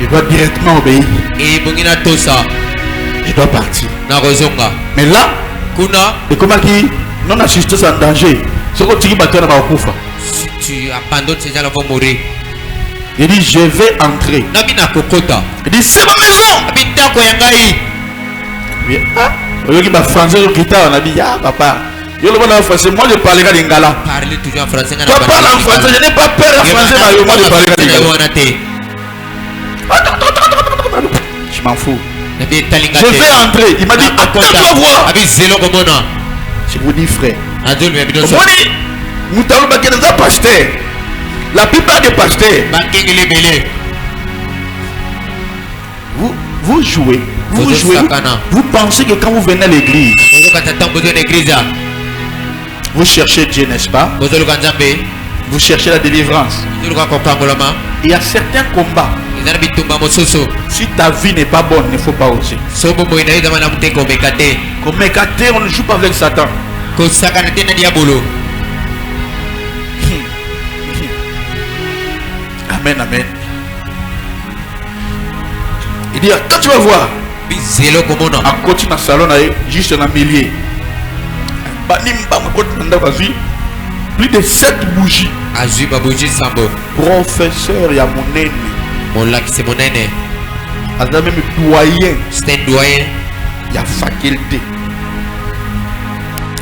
il doit directement obéir. Et bungina tosa. Je dois partir. Na rozonga. Mais là, Kuna et comment qui non assistance en danger. Ce que tu dis maintenant na okufa. tu abandonnes ces gens-là vont mourir. Il dit, je vais entrer. Il dit, c'est ma maison. Il dit, français, on a dit, ah papa. Moi je parlerai lingala. Parlez toujours en français. Toi parle en français, je n'ai pas peur en français, mais moi je parlerai lingala. Je m'en fous. Je vais entrer. Il m'a dit, attends-toi voir. Je vous dis frère. Nous avons des pasteurs. La plupart des pasteurs. Vous jouez. Vous pensez que quand vous venez à l'église, vous cherchez Dieu, n'est-ce pas? Vous cherchez la délivrance. Il y a certains combats. Si ta vie n'est pas bonne, il ne faut pas oser. Comme Mécaté, on ne joue pas avec Satan. Amen, amen. Il dit, quand tu vas voir, à côté de salon, juste un millier. Plus de 7 bougies. Professeur Yamonene. C'est mon aîné. Même doyen. C'est un doyen. Il y a faculté.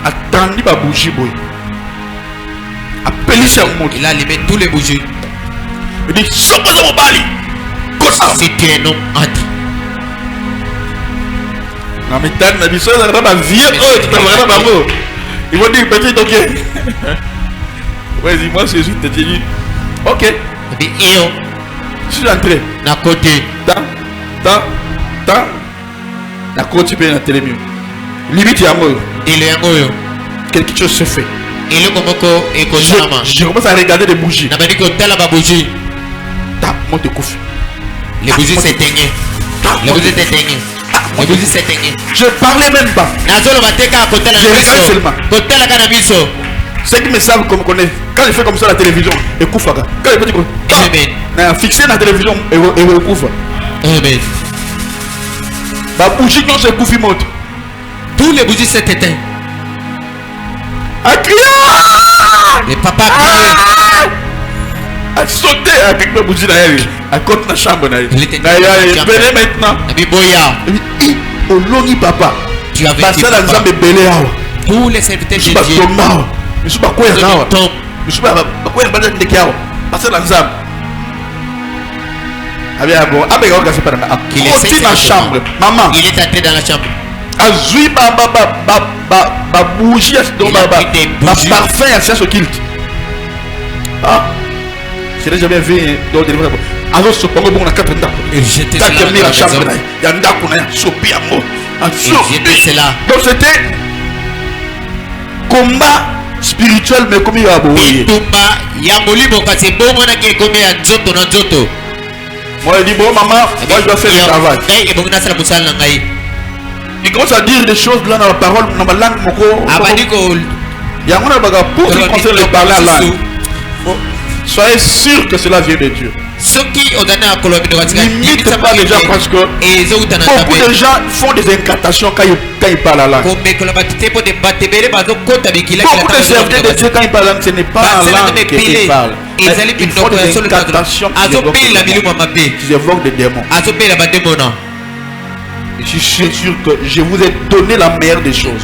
Attendez ma bougie, boy. Appelez ça au monde. Il a allumé tous les bougies. Il dit, sommes mon bali. Si tu es un homme, entre. Non, mais t'as une vie, ça va vieux. Oh, tu peux vraiment pas mot. Ils vont dire, petit, ok. Vas-y, moi, c'est juste, tu dis, ok. Je suis entré. Na côté. Na côté, bien la télé. Limite, il y a un mot. Il est un mot. Quelque chose se fait. Je commence à regarder les bougies. Les bougies s'éteignaient. Les bougies s'éteignaient. Les bougies s'éteignaient. Je parlais même pas. Je seulement. Ceux qui me savent comme connaît. Quand je fais comme ça la télévision, et Koufaka. Quand je fais comme ça, fixé la télévision, et Koufa. Amen. La bougie non c'est Koufi monte. Tous les bougies s'étaient éteints. A crié. Les papas criaient. A sauté avec la bougie derrière. À côté de la chambre. Il était maintenant. Au long papa. Tu avais dit papa. Tous les serviteurs de Dieu. Je suis pas quoi je suis pas quoi il est dans la chambre. Maman. Il est entré dans la chambre. Azui ba bougie ba parfum à ce kilt. Ah. Je n'ai jamais vu dans des livres. Alors ce pongo bon na 4 ans. Et j'étais là dans la chambre. Il y a ndako na sopi amo. J'étais là. Donc c'était combat spirituel mais comme il y a beau. Moi je dis bon maman, moi je dois faire le travail. Il commence à dire des choses là dans la parole, dans la langue moko. Il y a un baga pour qui concerne le parler à langue. Soyez sûr que cela vient de Dieu. N'imite pas les gens parce que beaucoup de gens font des incantations quand ils parlent la langue. Beaucoup de serviteurs de Dieu quand ils parlent la langue, ce n'est pas la langue qu'ils parlent. Ils font des incantations qui évoquent des démons. Je suis sûr que je vous ai donné la meilleure des choses.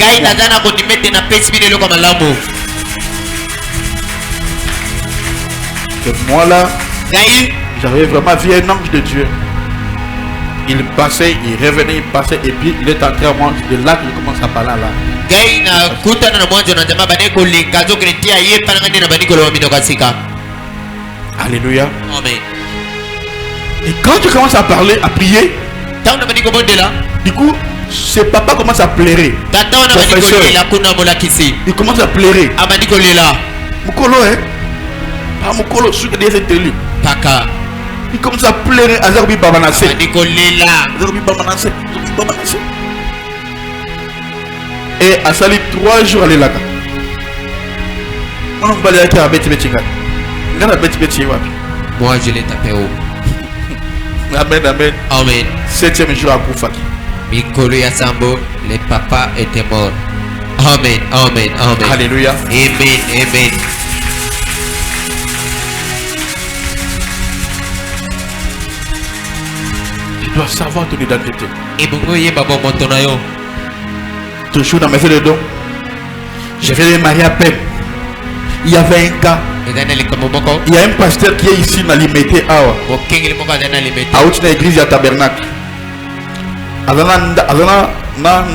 Que moi là, j'avais vraiment vu un ange de Dieu. Il passait, il revenait, il passait, et puis il est entré à moi. De là qu'il commence à parler là. Alléluia. Amen. Et quand tu commences à parler, à prier, du coup, ce papa commence à pleurer. Il commence à pleurer. Mukolo, hein? Ah, Mukolo, celui qui est élu. Il commence à pleurer. Azarbi Babanase. Et à sali 3 jours à l'élaka. Moi je l'ai tapé haut. Amen, amen. Amen. 7e jour à Koufaki. Mikolo Yasambo, les papas étaient morts. Amen, amen, amen. Alléluia. Amen, amen. dois savoir ton identité. Et bongo yeba bon montonayo. Toujours dans mes faits de dons. Je vais me marier à peine. Il y avait un gars. Il y a un pasteur qui est ici dans l'immédiat. À où tu as l'église à Tabernacle. Azana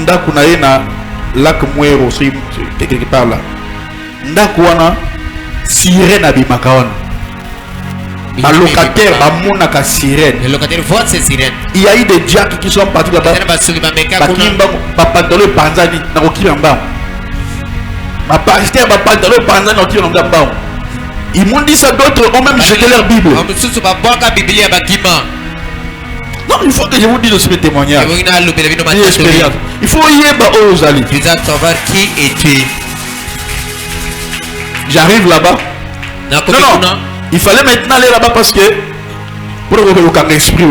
ndaku na ye na lac Mwero quelque part là. Ndaku wana sirène abimaka wana. Ba locataire ba monaka sirène. Les locataires voient ces sirènes. Il y a eu des diacres qui sont partis là-bas. Ba pantalon panzani na kokilamba. Ma pasteur ba pantalon panzani na kokilamba. Ils m'ont dit ça, d'autres ont même jeté leur Bible. Non, il faut que je vous dise aussi mes témoignages. Il faut y aller aux alliés. Tu dois savoir qui es-tu. J'arrive là-bas. Non, il fallait maintenant aller là-bas parce que pour le esprit,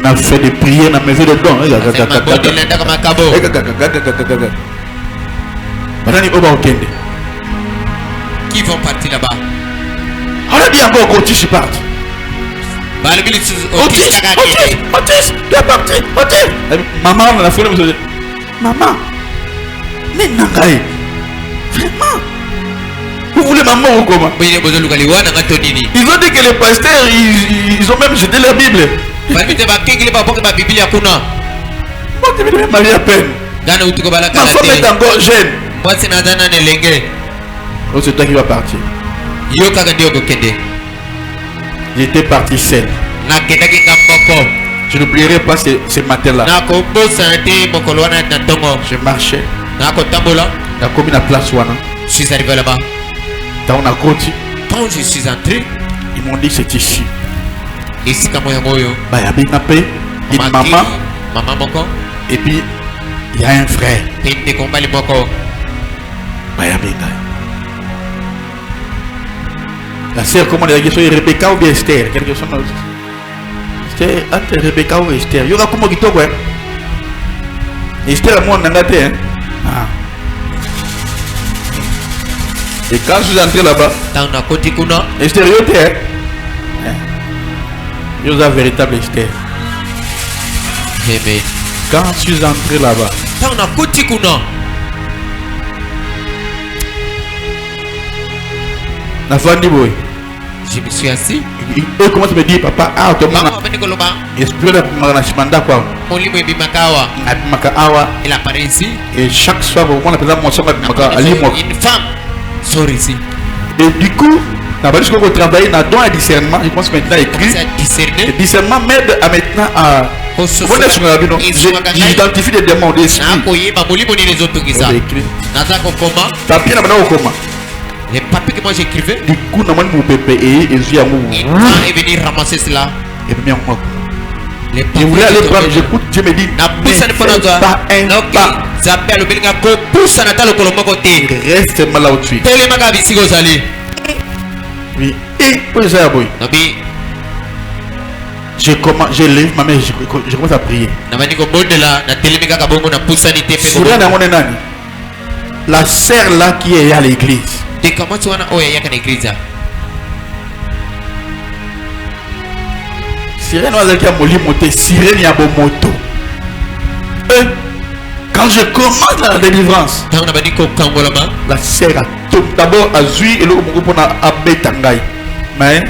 on a fait des prières, on a fait des dons. Qui vont partir là-bas? On a dit encore qu'Otis est parti. Otis, tu es parti. Maman, on a fait le monsieur. Maman, mais Nangaï, vraiment, vous voulez maman ou comment? Ils ont dit que les pasteurs, ils ont même jeté leur Bible. Moi, je vais me marier à peine. Ma femme est encore jeune. Oh, c'est toi qui vas partir. J'étais parti seul. Je n'oublierai pas ce matin-là. Je marchais. J'ai commis la place Wana. Je suis arrivé là-bas. Quand je suis entré, ils m'ont dit c'est ici. Ici, comme bah, il y a une maman. Et puis, il y a un frère. Bah, il y a la sœur, comment dire, c'est Rebecca ou bien Esther? Quelque chose comme ça. C'est entre Rebecca ou Esther. Il y aura comment qui toi, ouais? Esther, moi, on en a été, hein? Et quand je suis entré là-bas, Esther, il y a été, hein? Il y a une véritable Esther. Quand je suis entré là-bas, la femme dit boy. Je me suis assis. Et comment tu me dis, papa, ah, tu m'as esprit de management quoi. Il apparaît ici. Et chaque soir, on a besoin de mon sang une femme sort ici. Et du coup, on a pas dit qu'on travaille dans don et discernement. Je pense maintenant écrit. Le discernement m'aide à maintenant à. J'identifie des démons d'esprit. Les papiers que moi j'écrivais, du coup, il est venu ramasser cela. Je voulais aller prendre, j'écoute, je me dis, pas un pas. Reste mal là où tu es. Oui, et oui, ça boy. Je lève ma main, je commence à prier. La sœur là qui est à l'église. Sirène qui a monté, sirène y a bon moto. Quand je commence la délivrance, la sœur a d'abord à Zui et l'autre pour a Betangai. Mais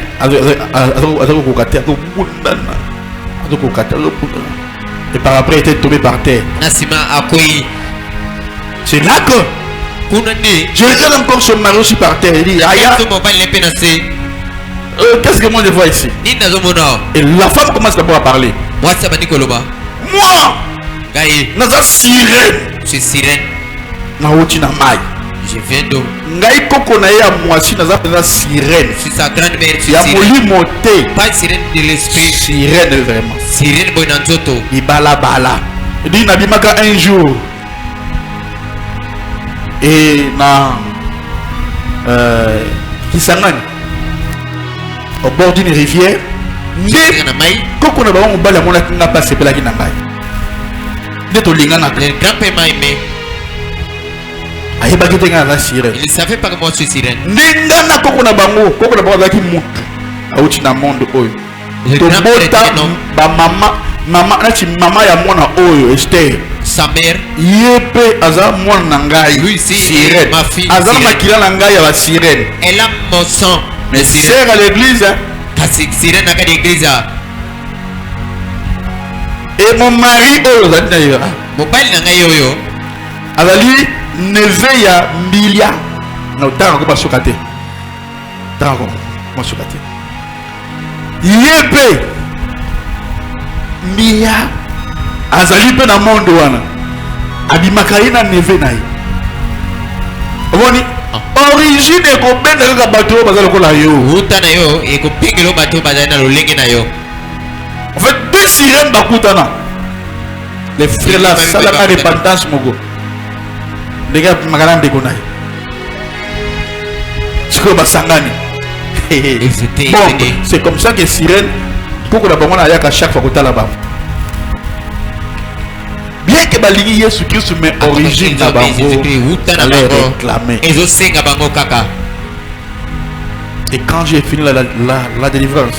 et par après il était tombé par terre. C'est là que je regarde encore son mari aussi par terre. Il dit Aya, qu'est-ce que moi je vois ici? Et la femme commence d'abord à parler. Moi, Naza sirène. C'est sirène. Je viens d'où? Ngai koko na ya mwasi naza pena sirène. C'est sa grand-mère. Ya moli moté. Pas sirène de l'esprit. Sirène vraiment. Sirène bonanzoto. Ibala bala. Il dit nabimaka un jour. Et na Kisangani au bord d'une rivière. Koko na ba on bala mona kinga pas sepela kinanga. Le grand-père m'a aimé. Il ne savait pas que moi je suis sirène. tobota mama nati mama ya mwana oyo Esther sa mère ye mpe aza mwana na ngai lui aussi Sirène ma fille aza na Sirène. makila na ngai ya basirene Elle a mon sang mais sœur à l'église hein? kasi Sirène na kati église et mon mari oyo ozali na yo mobali na ngai oyo azali neve ya mbilia na otanga ko basoka te tanga ko basoka te ye mpe mbilia azali mpe na monde wana abimaka ye na neve na ye omoni origine ekobenga kaka bato oyo baza lokola yo uta na yo ekopengela bato bazali na lolenge na yo en fait deux sirènes bakutana les frères là salaka repentance moko ndenge apimaka na ndeko na ye sikoyo basangani bon c'est comme ça que sirène poko na bango na ayaka chaque fois kotala bango bien que balingi Yesu Christ mais origine na bango allait réclamer ezosenga bango kaka. Et quand j'ai fini la délivrance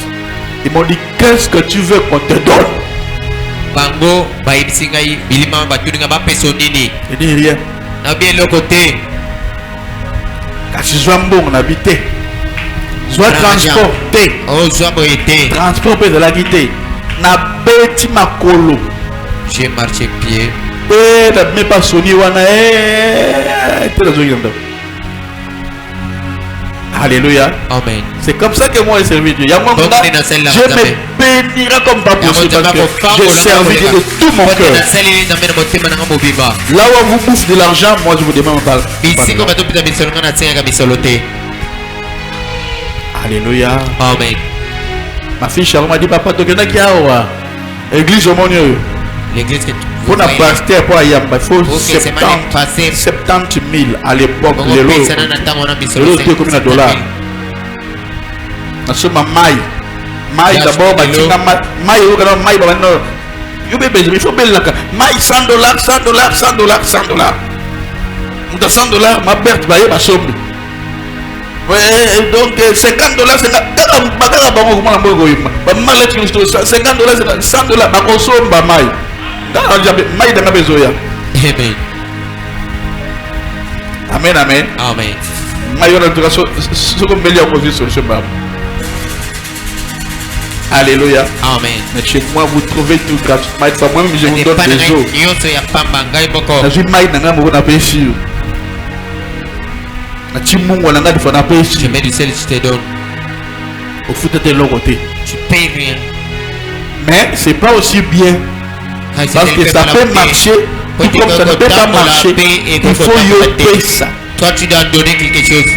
ils m'ont dit qu'est-ce que tu veux qu'on te donne bango bayebisi ngai bilima batuninga bapeso nini je dis rien na bien eloko te kasi zwa mbongo na bi te zwa transport te ozwa boye te transport mpe ezalaki te nabeti makolo j'ai marché pied mpe nabimi mpa soni wana te nazoki na ndako alléluia amen. c'est comme ça que moi j'ai servi Dieu yango Donc, nga nina sel la je nzambe. me bénirai comme pas possible Yango parce que nzambe j'ai servi Dieu de tout mon cœur nasaleli nzambe na motema nanga mobimba là où on vous bouffe de l'argent moi je vous demande pas bisiko batopita misolo nga natsengaka misolo te. alléluia Amen. ma fille Sharon m'a dit papa tokendaki awa église omoni oyo L'église que pour na pasteur pour ayamba il faut Ok, c'est mal passé. 70 000 à l'époque bongo lelo pesana na ntango wana misolo lelo te komi na dollar nasoma mai Yes, d'abord hello. batinga mai oyokana mai babano yo be bezwi il faut belelaka mai 100 dollars 100 dollars 100 dollars 100 dollars muta 100 dollars ma berte baye basombi donc 50 dollars bakaka bango komona mboyo koyima bamaleti 50 dollars 100 dollars bakosomba mai mai danga bezoya Amen. amen amen Amen. mai wana tuka soko mbeli ya kozwi solution babo alléluia Amen. mais chez moi vous trouvez tout gratuitement fois moi-même je vous donne des eaux nyonso ya pamba ngai moko nazwi mai na ngai moko napesi yo nati mungu na ngai difa napesi je mets du sel, je te donne. ofuta te eloko te Tu payes rien. mais c'est pas aussi bien parce que ça peut marcher tout comme ça ne peut pas marcher il faut yo pesa Toi, tu dois donner quelque chose.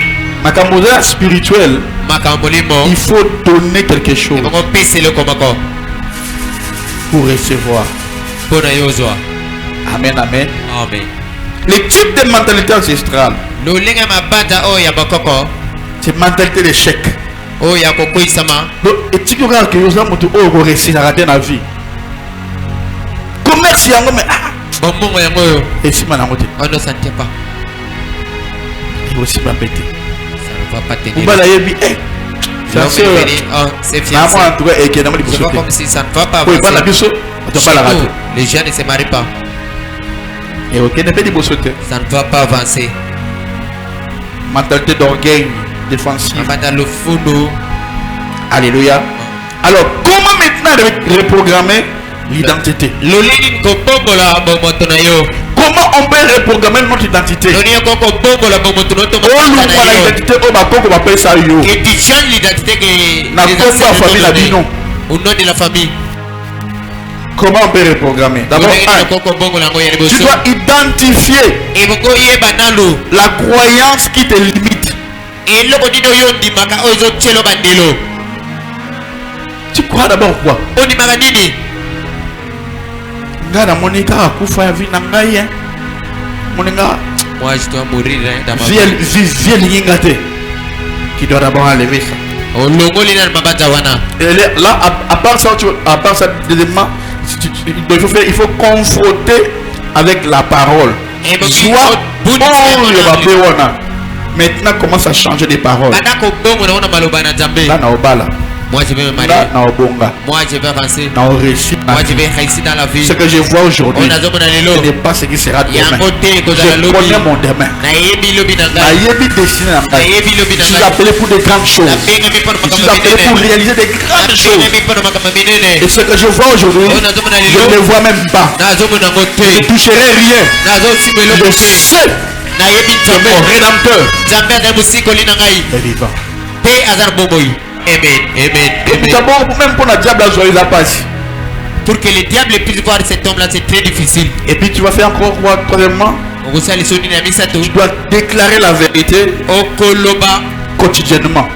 makambo eza spirituel Makambolimo. il faut donner quelque chose Et bongo pese le komako. pour recevoir Bona yozwa. amen amen Amen. les types de mentalité ancestrale Lolenga mabata o ya bakoko. c'est mentalité d'échec O ya kokoisama. donc etiki okaka ke oza moto oyo koresisaka te na vie commerce yango mais Bombongo yango yo. esima nango te Oh non, ça ne tient pas. ekosima mpe te Ça ne va pas tenir. mobali ayebi L'homme est venu. Oh, c'est fiancé. namona ntuka ekendama C'est liboso pas te comme si ça ne va pas po epa na avancer. biso Chez otobalaka nous, te les gens ne se marient pas. ekokende mpe liboso te Ça ne va pas avancer. mentalité d'orgueil défensive Amanda le fundo. alléluia alors comment maintenant reprogrammer l'identité Lolini kobombola bomoto na yo. comment on peut reprogrammer notre identité Loni yoko kobombola bomoto na olukwa na yo. identité oyo bakoko bapesa yo Que tu changes l'identité que na les kombo ya ancêtres famille na t'ont donné. bino Au nom de la famille. comment on peut reprogrammer d'abord tu dois identifier Et boko yeba nalo. la croyance qui te limite Eloko dino yo ndimaka ozo chelo bandelo. tu crois d'abord quoi Ondimaka nini? nga namoni kaka kufa ya vi na ngai moni nga Moi je dois mourir dans ma vie. vie elingi nga te qui doit d'abord enlever ça Olongoli na mabata wana. et là à part ça deuxièmement il faut confronter avec la parole Et donc, Joie, bon, oyo bape wana maintenant commence à changer des paroles Bata kobongo na ona maloba na Nzambe. là na obala Moi je vais me marier. Na obonga. Moi je vais avancer. Na réussir. Moi je vais réussir dans la vie. Ce que je vois aujourd'hui, On a zomona ce lelo. n'est pas ce qui sera demain. Yango te kozala Je lobi. connais mon demain. Na yebi lobi na ngai. Nayebi destiné na Na ngai. yebi lobi na Je suis ngai. appelé pour de grandes choses. Na benga mi pono Je suis makama appelé pour minene. réaliser des grandes Na choses. benga mi pono makama minene. Et ce que je vois aujourd'hui, On a zomona je ne lelo. le vois même pas. Na zomona ngo Je ne te. toucherai rien. Na zo simba Je eloko te. sais Na yebi que mon nzambe. rédempteur Nzambe aza mosikoli na ngai. est vivant. Te aza bomoi. Amen. Amen. Et Amen. d'abord, même pour la diable, la joie, il a passé. Pour que le diable puisse voir cet homme là, c'est très difficile. Et puis tu vas faire encore quoi, troisièmement? Okosala lisoni na misato. Tu dois déclarer la vérité Okoloba. quotidiennement.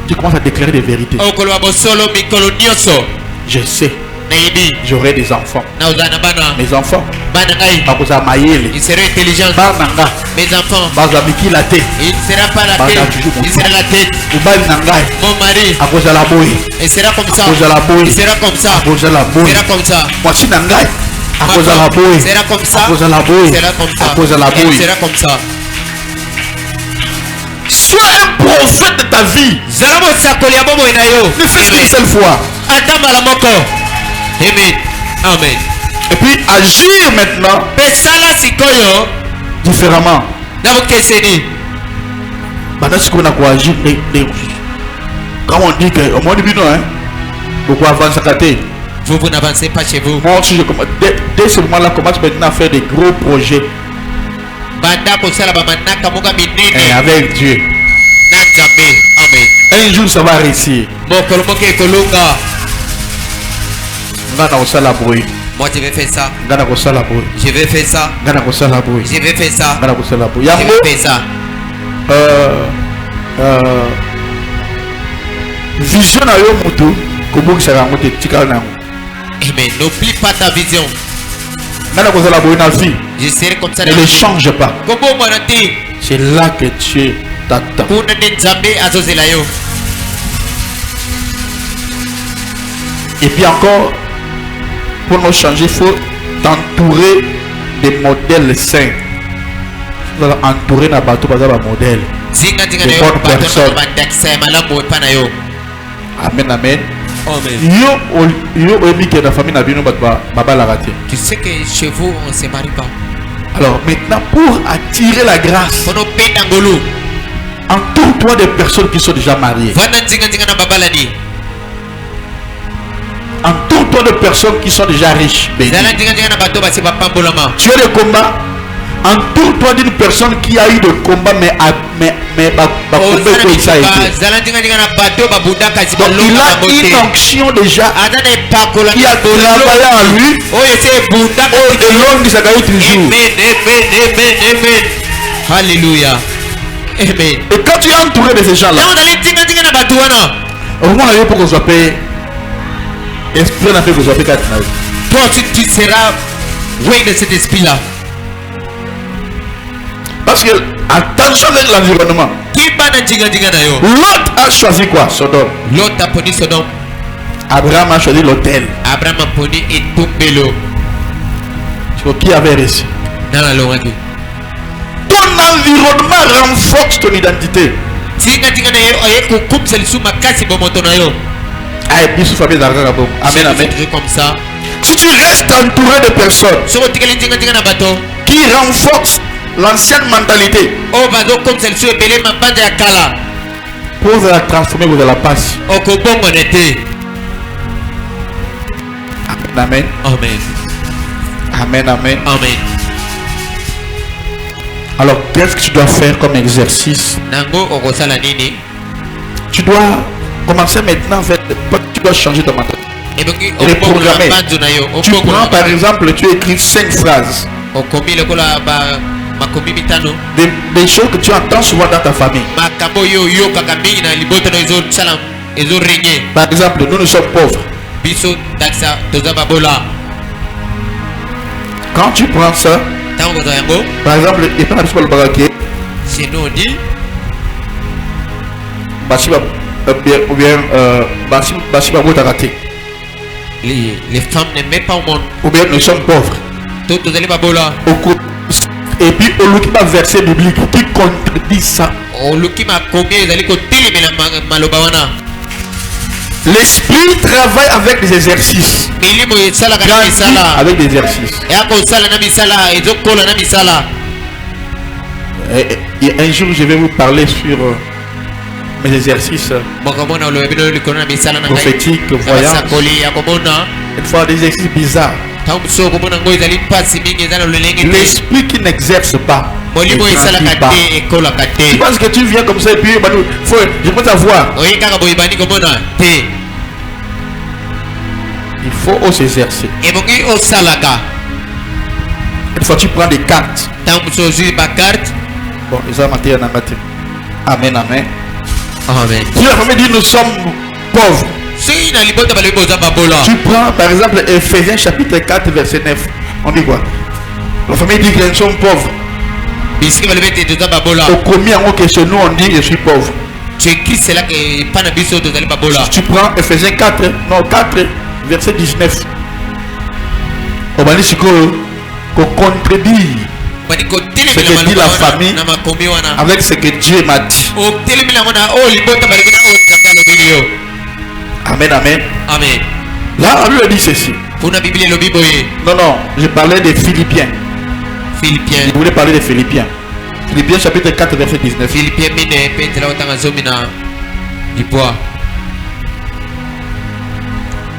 Tu commences à déclarer des vérités. Okoloba bosolo mikolo nyonso. Je sais, Nayebi. j'aurai des enfants. Naozana bana. Mes enfants, Bana ngai. bakoza mayele. Il sera intelligent. Bananga, Mes enfants. bazabiki la tête. Il ne sera pas la Bana tête. toujours Il sera la tête. Ubali nangai, Mon mari. akoza la boy. Il sera comme ça. Akoza la boy. Il sera comme ça. Akoza la boy. Il sera comme ça. Mwasi nangai, Ma akoza la femme boy. sera comme ça. Akoza la boy. Il sera comme ça. Akoza la Elle boy. sera comme ça. Sois un prophète de ta vie. Zala mosakoli ya bomoi na yo. Ne fais qu'une seule fois. Ata mbala moko. Amen. Amen. Et puis agir maintenant Mpe sala sikoyo différemment. na bokeseni. Maintenant, ce qu'on a quoi agir, quand on dit que, au moins du but, hein, beaucoup avance à côté. Vous n'avancez pas chez vous. Moi aussi, je commence, dès ce moment-là, je commence maintenant à faire des gros projets Banda kosala bamanaka moka minene avec Dieu. na Nzambe. Amen. Un jour, ça va réussir. Mokolo moko ekolonga. Ngana kosala bruit. Moi je vais faire ça. Ngana kosala bruit. Je vais faire ça. Ngana kosala bruit. Je vais faire ça. Ngana kosala bruit. Je Yango, vais faire ça. vision na yo mutu kobukisa yango te tikala nango. Amen. N'oublie pas ta vision. Ngana kosala bruit na vie. Je serai comme ça. Ne les change pas. Kobo monate. C'est là que Dieu t'attend. Kuna de Nzambe azozela yo. Et puis encore, pour nous changer, il faut t'entourer des modèles sains. Tu dois entourer na bateau par exemple un modèle. Zinga zinga De na yo. bonnes Bato personnes. na bandakisa ya malamu epa na yo. Amen, amen. Amen. Yo oyebi que la famille n'a bien babalaka te. Tu sais que chez vous on se marie pas. Alors maintenant, pour attirer la grâce, Kono penda ngolu. entoure-toi des personnes qui sont déjà mariées. Vana zinga zinga na babalani. Entoure-toi de personnes qui sont déjà riches. bénies. Zala zinga zinga na bato basi bapambolama. Tu as des combats. Entoure-toi d'une personne qui a eu de combats, mais Ozala ça a été. bitumba. Zala zinga zinga na bato babundaka si Donc il balonga a bango une te. onction déjà Aza na epakola qui a travaillé en lui. oyo esi ebundaka Oh, de l'homme qui s'accueille toujours. Amen, amen, amen, amen. Alléluia. Amen. Et quand tu es entouré de ces gens-là, Ntango ozali nzinga na bato wana, au moment où pour qu'on soit payé, esprit n'a fait qu'on soit payé 4 ans. toi aussi tu seras loin de cet esprit-là. Parce que, attention avec l'environnement. Kiba na nzinga na yo. L'autre a choisi quoi? Sodome. Lot aponi Sodome. Abraham a choisi l'autel. Abraham aponi etumbelo. Qui avait réussi? Na nalongaki. Ton environnement renforce ton identité. Nzinga na yo aye kokumisa lisusu makasi bomoto na yo. Ah, et puis sous famille d'argent. Amen, amen. C'est comme ça. Si tu restes entouré de personnes Soko tikeli nzinga na bato. qui renforcent l'ancienne mentalité, Oyo bazokomisa lisusu ebele mabanja ya kala. pour la transformer, vous allez la passe. Okobongwana te. Amen. Amen. Amen, amen. Amen. Alors, qu'est-ce que tu dois faire comme exercice? Nango okosala nini? Tu dois commencer maintenant, en fait, tu dois changer ton mentalité. Ebongi Reprogrammer. banzo na yo. Tu prends par exemple, tu écris 5 phrases, Okomi lokola ba makomi mitano. des choses que tu entends souvent dans ta famille. Makambo yo yokaka mingi na liboto na ezosala ezorenye. Par exemple, nous sommes pauvres. Biso dakisa toza babola. Quand tu prends ça, Ntango kozwa yango, par exemple, et pas le bagaké, chez nous on dit ou bien, basi babota raté, les femmes n'aiment pas au monde. ou bien nous sommes pauvres. To tozali babola. Et puis, au lieu d'un verset biblique qui contredit ça, Oluki makomi ezali kotelemela maloba wana. L'esprit travaille avec des exercices. milimo esalaka na Grandit misala avec des exercices. eyakosala na misala ezokola na misala. Et un jour, je vais vous parler sur mes exercices mokomona oloba bino likolo na misala na ngai prophétiques, voyants. basakoli ya komona Une fois des exercices bizarres. ntango mosusu okomona ngo ezali mpasi mingi eza na lolenge te L'esprit qui n'exerce pas. molimo ne esalaka grandit pas. te ekolaka Tu te penses que tu viens comme ça et puis je peux t'avoir. oye kaka boye bandi komona te Il faut aussi s'exercer. ebongi osalaka Une fois tu prends des cartes. ntango mosusu ozwi bakarte. Bon, ils ont maté un amateur. Amen, amen. Amen. Si la famille dit nous sommes pauvres, soki na libota balobi boza babola tu prends par exemple Ephésiens chapitre 4 verset 9. On dit quoi? La famille dit que nous sommes pauvres. bisiki balobi ete toza babola Au premier en que chez nous on dit je suis pauvre. toeki selaka epa na biso tozali babola. Tu prends Ephésiens 4, non 4 verset 19. On va dire qu'on contribue bandi Ce que dit la famille na makomi wana avec ce que Dieu m'a dit. otelemi nango na oyo libota balobi na oyo nzambe alobeli yo. Amen, amen. Amen. Là, on lui a dit ceci. Mpona biblia elobi boye Non, non, je parlais des Philippiens. philipien Je voulais parler des Philippiens. Philippiens chapitre 4 verset 19. philipien mine mpe nzela kotanga zomi na libwa.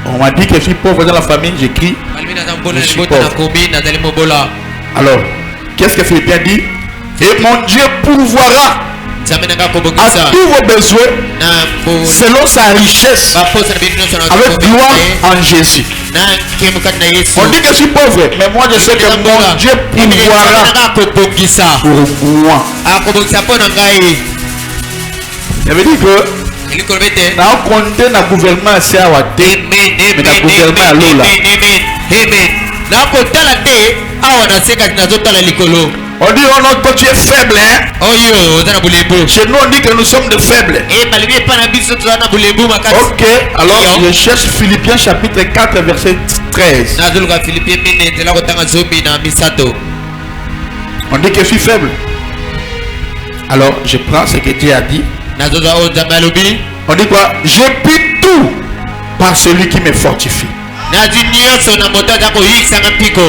On m'a dit que je suis pauvre dans la famille, j'écris. balobi naza mobola Je na suis libota pauvre. nakomi nazali mobola. Alors, qu'est-ce que Philippiens dit? Et mon Dieu pourvoira nzambe nanga à akobongisa tous vos besoins na selon sa richesse baposa na bino nyonso na avec gloire en Jésus. na nkemu kati na yesu. On dit que je suis pauvre, mais moi je sais que mon Dieu pourvoira nanga akobongisa pour moi. akobongisa mpo na ngai. Ça veut dire que elikolo bete na compté na gouvernement c'est à Wate. Mais na gouvernement à Lola. nakotala te awa na se kati nazotala likolo. On dit oh non, toi tu es faible, hein? oyo oza na bulembu. Chez nous on dit que nous sommes des faibles. balobi epa na biso toza na bulembu makasi. Ok, alors je cherche Philippiens chapitre 4 verset 13. nazoluka philipien mine nzela kotanga zomi na misato. On dit que je suis faible. Alors je prends ce que Dieu a dit. nazozwa oyo nzambe alobi. On dit quoi? Je puis tout par celui qui me fortifie. nazwi nyonso na moto aza koyisanga mpiko.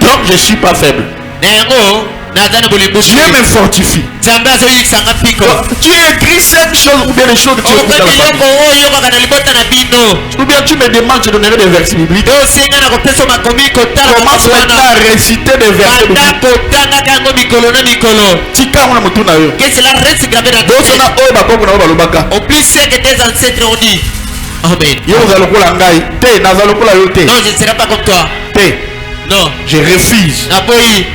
Donc je ne suis pas faible. na yango naza na bulembu. Dieu me fortifie. nzambe azoyisanga mpiko. Tu écris cette chose ou bien les choses que tu écoutes dans la okoti famille. biloko oyo oyokaka na libota na bino. Ou bien tu me demandes, je donnerai des versets bibliques. osenga na kopesa makomi kotala Commence makambo maintenant wana. à réciter des versets banda bibliques. kotangaka yango mikolo na mikolo. Tika wana mutu na yo. que cela reste gravé dans ta Boso na tête. oyo bakoko na yo balobaka. Oublie ce que tes ancêtres ont dit. Amen. Yo oza lokola ngai. Te naza lokola yo te. Non, je ne serai pas comme toi. Te. Non. Je refuse. Naboyi.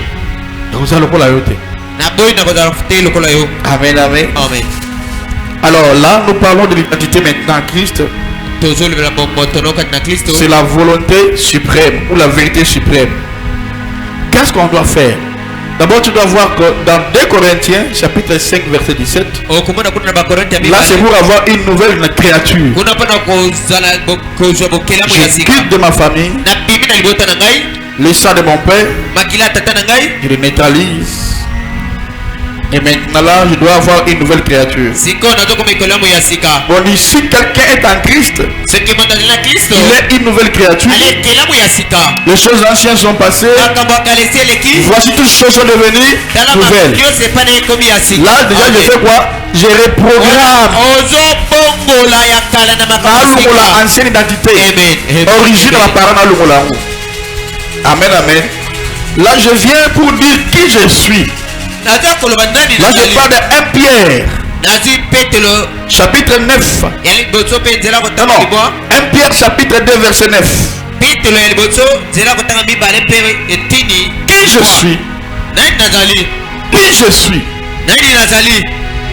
Oza lokola yo te. Naboyi nakozala te lokola yo. Amen, amen. Amen. Alors là, nous parlons de l'identité maintenant en Christ. tozolobela motono kati na Kristo. C'est la volonté suprême ou la vérité suprême. Qu'est-ce qu'on doit faire? D'abord, tu dois voir que dans 2 Corinthiens, chapitre 5, verset 17, okomona kuna na bakorintia là c'est pour avoir une nouvelle créature. kuna mpona kozala kozwa bokelamu ya Je sika. quitte de ma famille, nabimi na libota na ngai, le sang de mon père, makila ya tata na ngai. je le neutralise. Et maintenant là, je dois avoir une nouvelle créature. sikoyo nazokoma ekolamu ya sika. Bon, si quelqu'un est en Christ, soki moto azali na Kristo il est une nouvelle créature. ali ekelamu ya sika. Les choses anciennes sont passées. makambo akalesi eleki. Voici toutes choses sont devenues tala nouvelles. makambo nyonso epai na ekomi ya sika. Là, déjà, je fais quoi? Je reprogramme. ozobongola ya kala na makambo ya Nalungola sika. ancienne identité. Amen. Amen. Origine de ma parent nalungola yango. Amen, amen. Là, je viens pour dire qui je suis. naza koloba nani Là, je nazali. parle de 1 Pierre, nazwi petelo chapitre 9. ya liboso mpe nzela Non, kotanga non. libwa. 1 Pierre, chapitre 2, verset 9. petelo ya liboso nzela kotanga mibale mpe etini. Qui je suis? nani nazali. Qui je suis? nani nazali.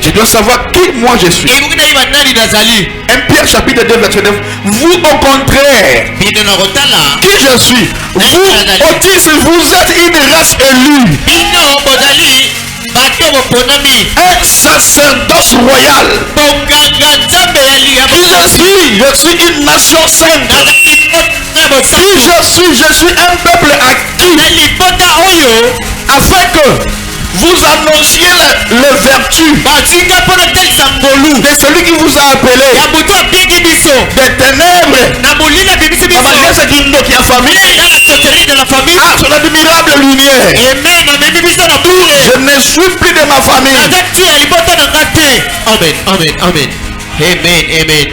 Je dois savoir qui moi je suis. ekoki nayiba nani nazali. 1 Pierre, chapitre 2, verset 9. Vous, au contraire, bino na kotala qui je suis? Vous, Otis, vous êtes une race élue. bino bozali bato boponami Un sacerdoce royal. bonganga nzambe ya Qui je suis une nation sainte. Qui je suis un peuple acquis. na libota oyo Afin que vous annonciez les vertus de celui qui vous a appelé des ténèbres. Qui a famille. Ah, son admirable lumière. Je ne suis plus de ma famille. Amen, amen, amen. Amen, amen.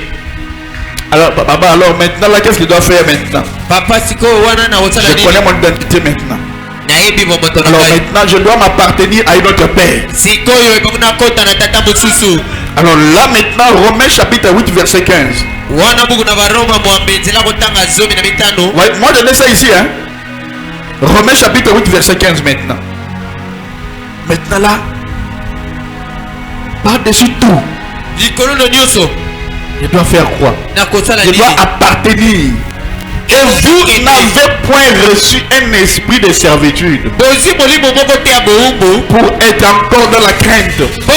Alors, papa, alors maintenant, là, qu'est-ce qu'il doit faire maintenant? Papa, je connais mon identité maintenant. Alors maintenant, je dois m'appartenir à une autre père. Alors là maintenant, Romains chapitre 8 verset 15. Ouais, moi je mets ça ici, hein. Romains chapitre 8 verset 15 maintenant. Maintenant là, par-dessus tout, je dois faire quoi? Je dois appartenir. Et vous n'avez point reçu un esprit de servitude pour être encore dans la crainte. Mais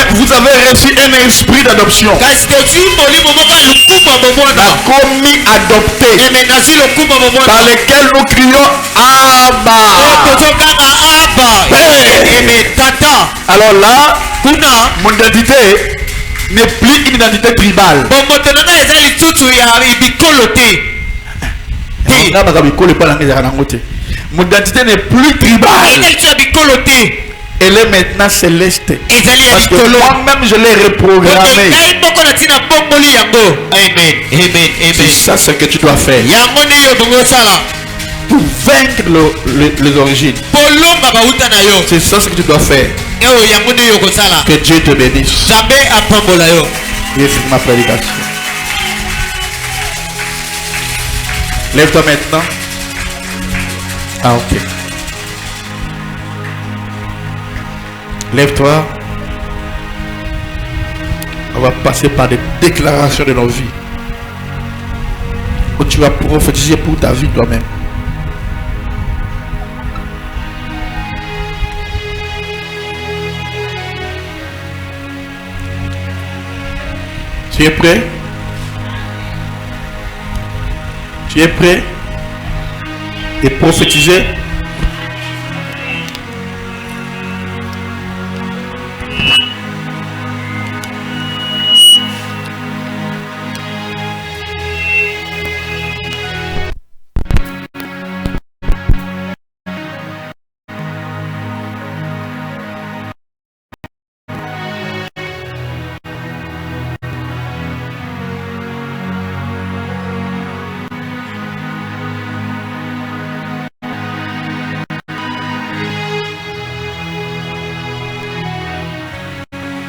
vous avez reçu un esprit d'adoption. La commis adopté. Par lequel nous crions Abba. Alors là, mon identité n'est plus une identité tribale. Mon identité n'est plus tribale. Elle est maintenant céleste. Parce que moi-même je l'ai reprogrammé. Amen. Amen. C'est ça ce que tu dois faire. Pour vaincre les origines. C'est ça ce que tu dois faire. Que Dieu te bénisse. J'ai fini ma prédication. Lève-toi maintenant. Ah, ok. Lève-toi. On va passer par des déclarations de nos vies. Où tu vas prophétiser pour ta vie toi-même. Tu es prêt? Tu es prêt? Et prophétiser?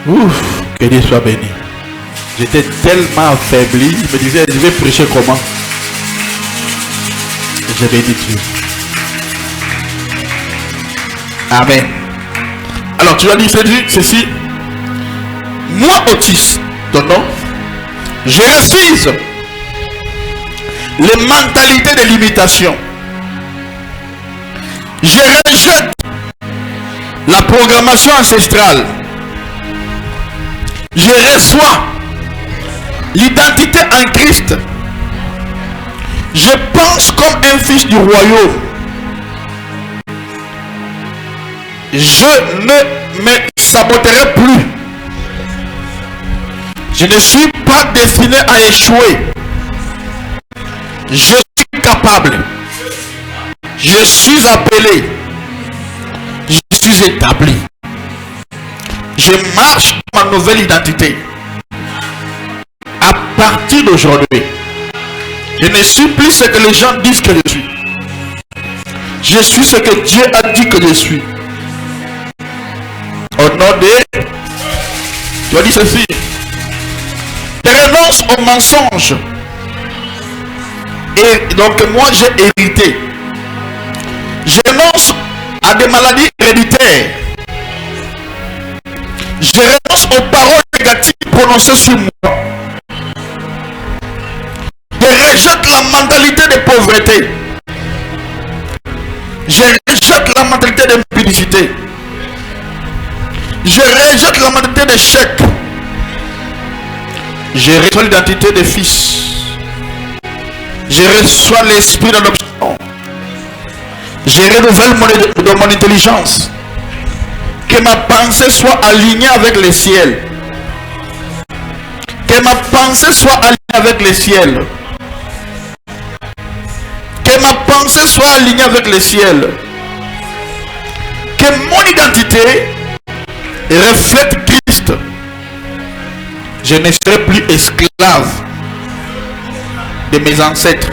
Ouf, que Dieu soit béni. J'étais tellement affaibli, je me disais, je vais prêcher comment? Je bénis Dieu. Amen. Alors tu as dit ceci. Moi, Otis, ton nom, je refuse les mentalités de limitation. Je rejette la programmation ancestrale. Je reçois l'identité en Christ. Je pense comme un fils du royaume. Je ne me saboterai plus. Je ne suis pas destiné à échouer. Je suis capable. Je suis appelé. Je suis établi. Je marche dans ma nouvelle identité. À partir d'aujourd'hui, je ne suis plus ce que les gens disent que je suis. Je suis ce que Dieu a dit que je suis. Au nom de... Tu as dit ceci. Je renonce aux mensonges. Et donc moi j'ai hérité. Je renonce à des maladies héréditaires. Je renonce aux paroles négatives prononcées sur moi. Je rejette la mentalité de pauvreté. Je rejette la mentalité d'impudicité. Je rejette la mentalité d'échec. Je reçois l'identité de fils. Je reçois l'esprit d'adoption. Je renouvelle mon intelligence. Que ma pensée soit alignée avec le ciel. Que ma pensée soit alignée avec le ciel. Que ma pensée soit alignée avec le ciel. Que mon identité reflète Christ. Je ne serai plus esclave de mes ancêtres,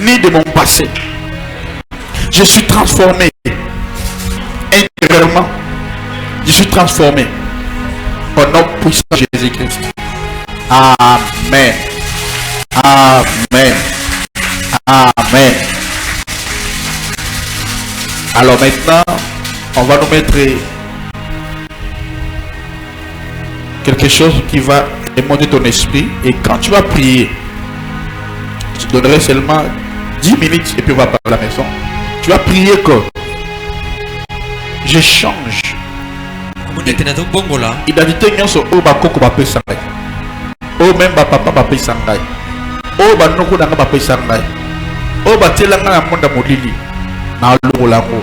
ni de mon passé. Je suis transformé intérieurement. Je suis transformé au nom puissant de Jésus-Christ. Amen. Amen. Amen. Alors maintenant, on va nous mettre quelque chose qui va émonder ton esprit. Et quand tu vas prier, je te donnerai seulement 10 minutes et puis on va parler à la maison. Tu vas prier que je change identité nyonso o bakoko bapesa ngai, o même bapapa bapesa ngai, o banoko nanga bapesa ngai, o batiela ngai na monde molili na lokolango.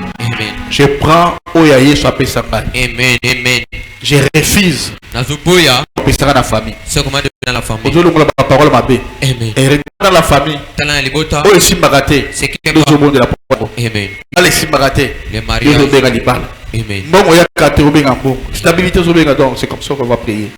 Je prends oya Yesu apesa ngai. Amen. Amen. Je refuse nazuboya apesa na famille. C'est comment de dans la famille. Ozolongola ba parole mabe. Amen. Et dans la famille. Tala libota. O esimbagate. C'est qui nous au de la parole. Amen. Allez simbagate. Les mariages de Galibal. Amen. Non, il y a 4 stabilité, donc c'est comme ça qu'on va prier.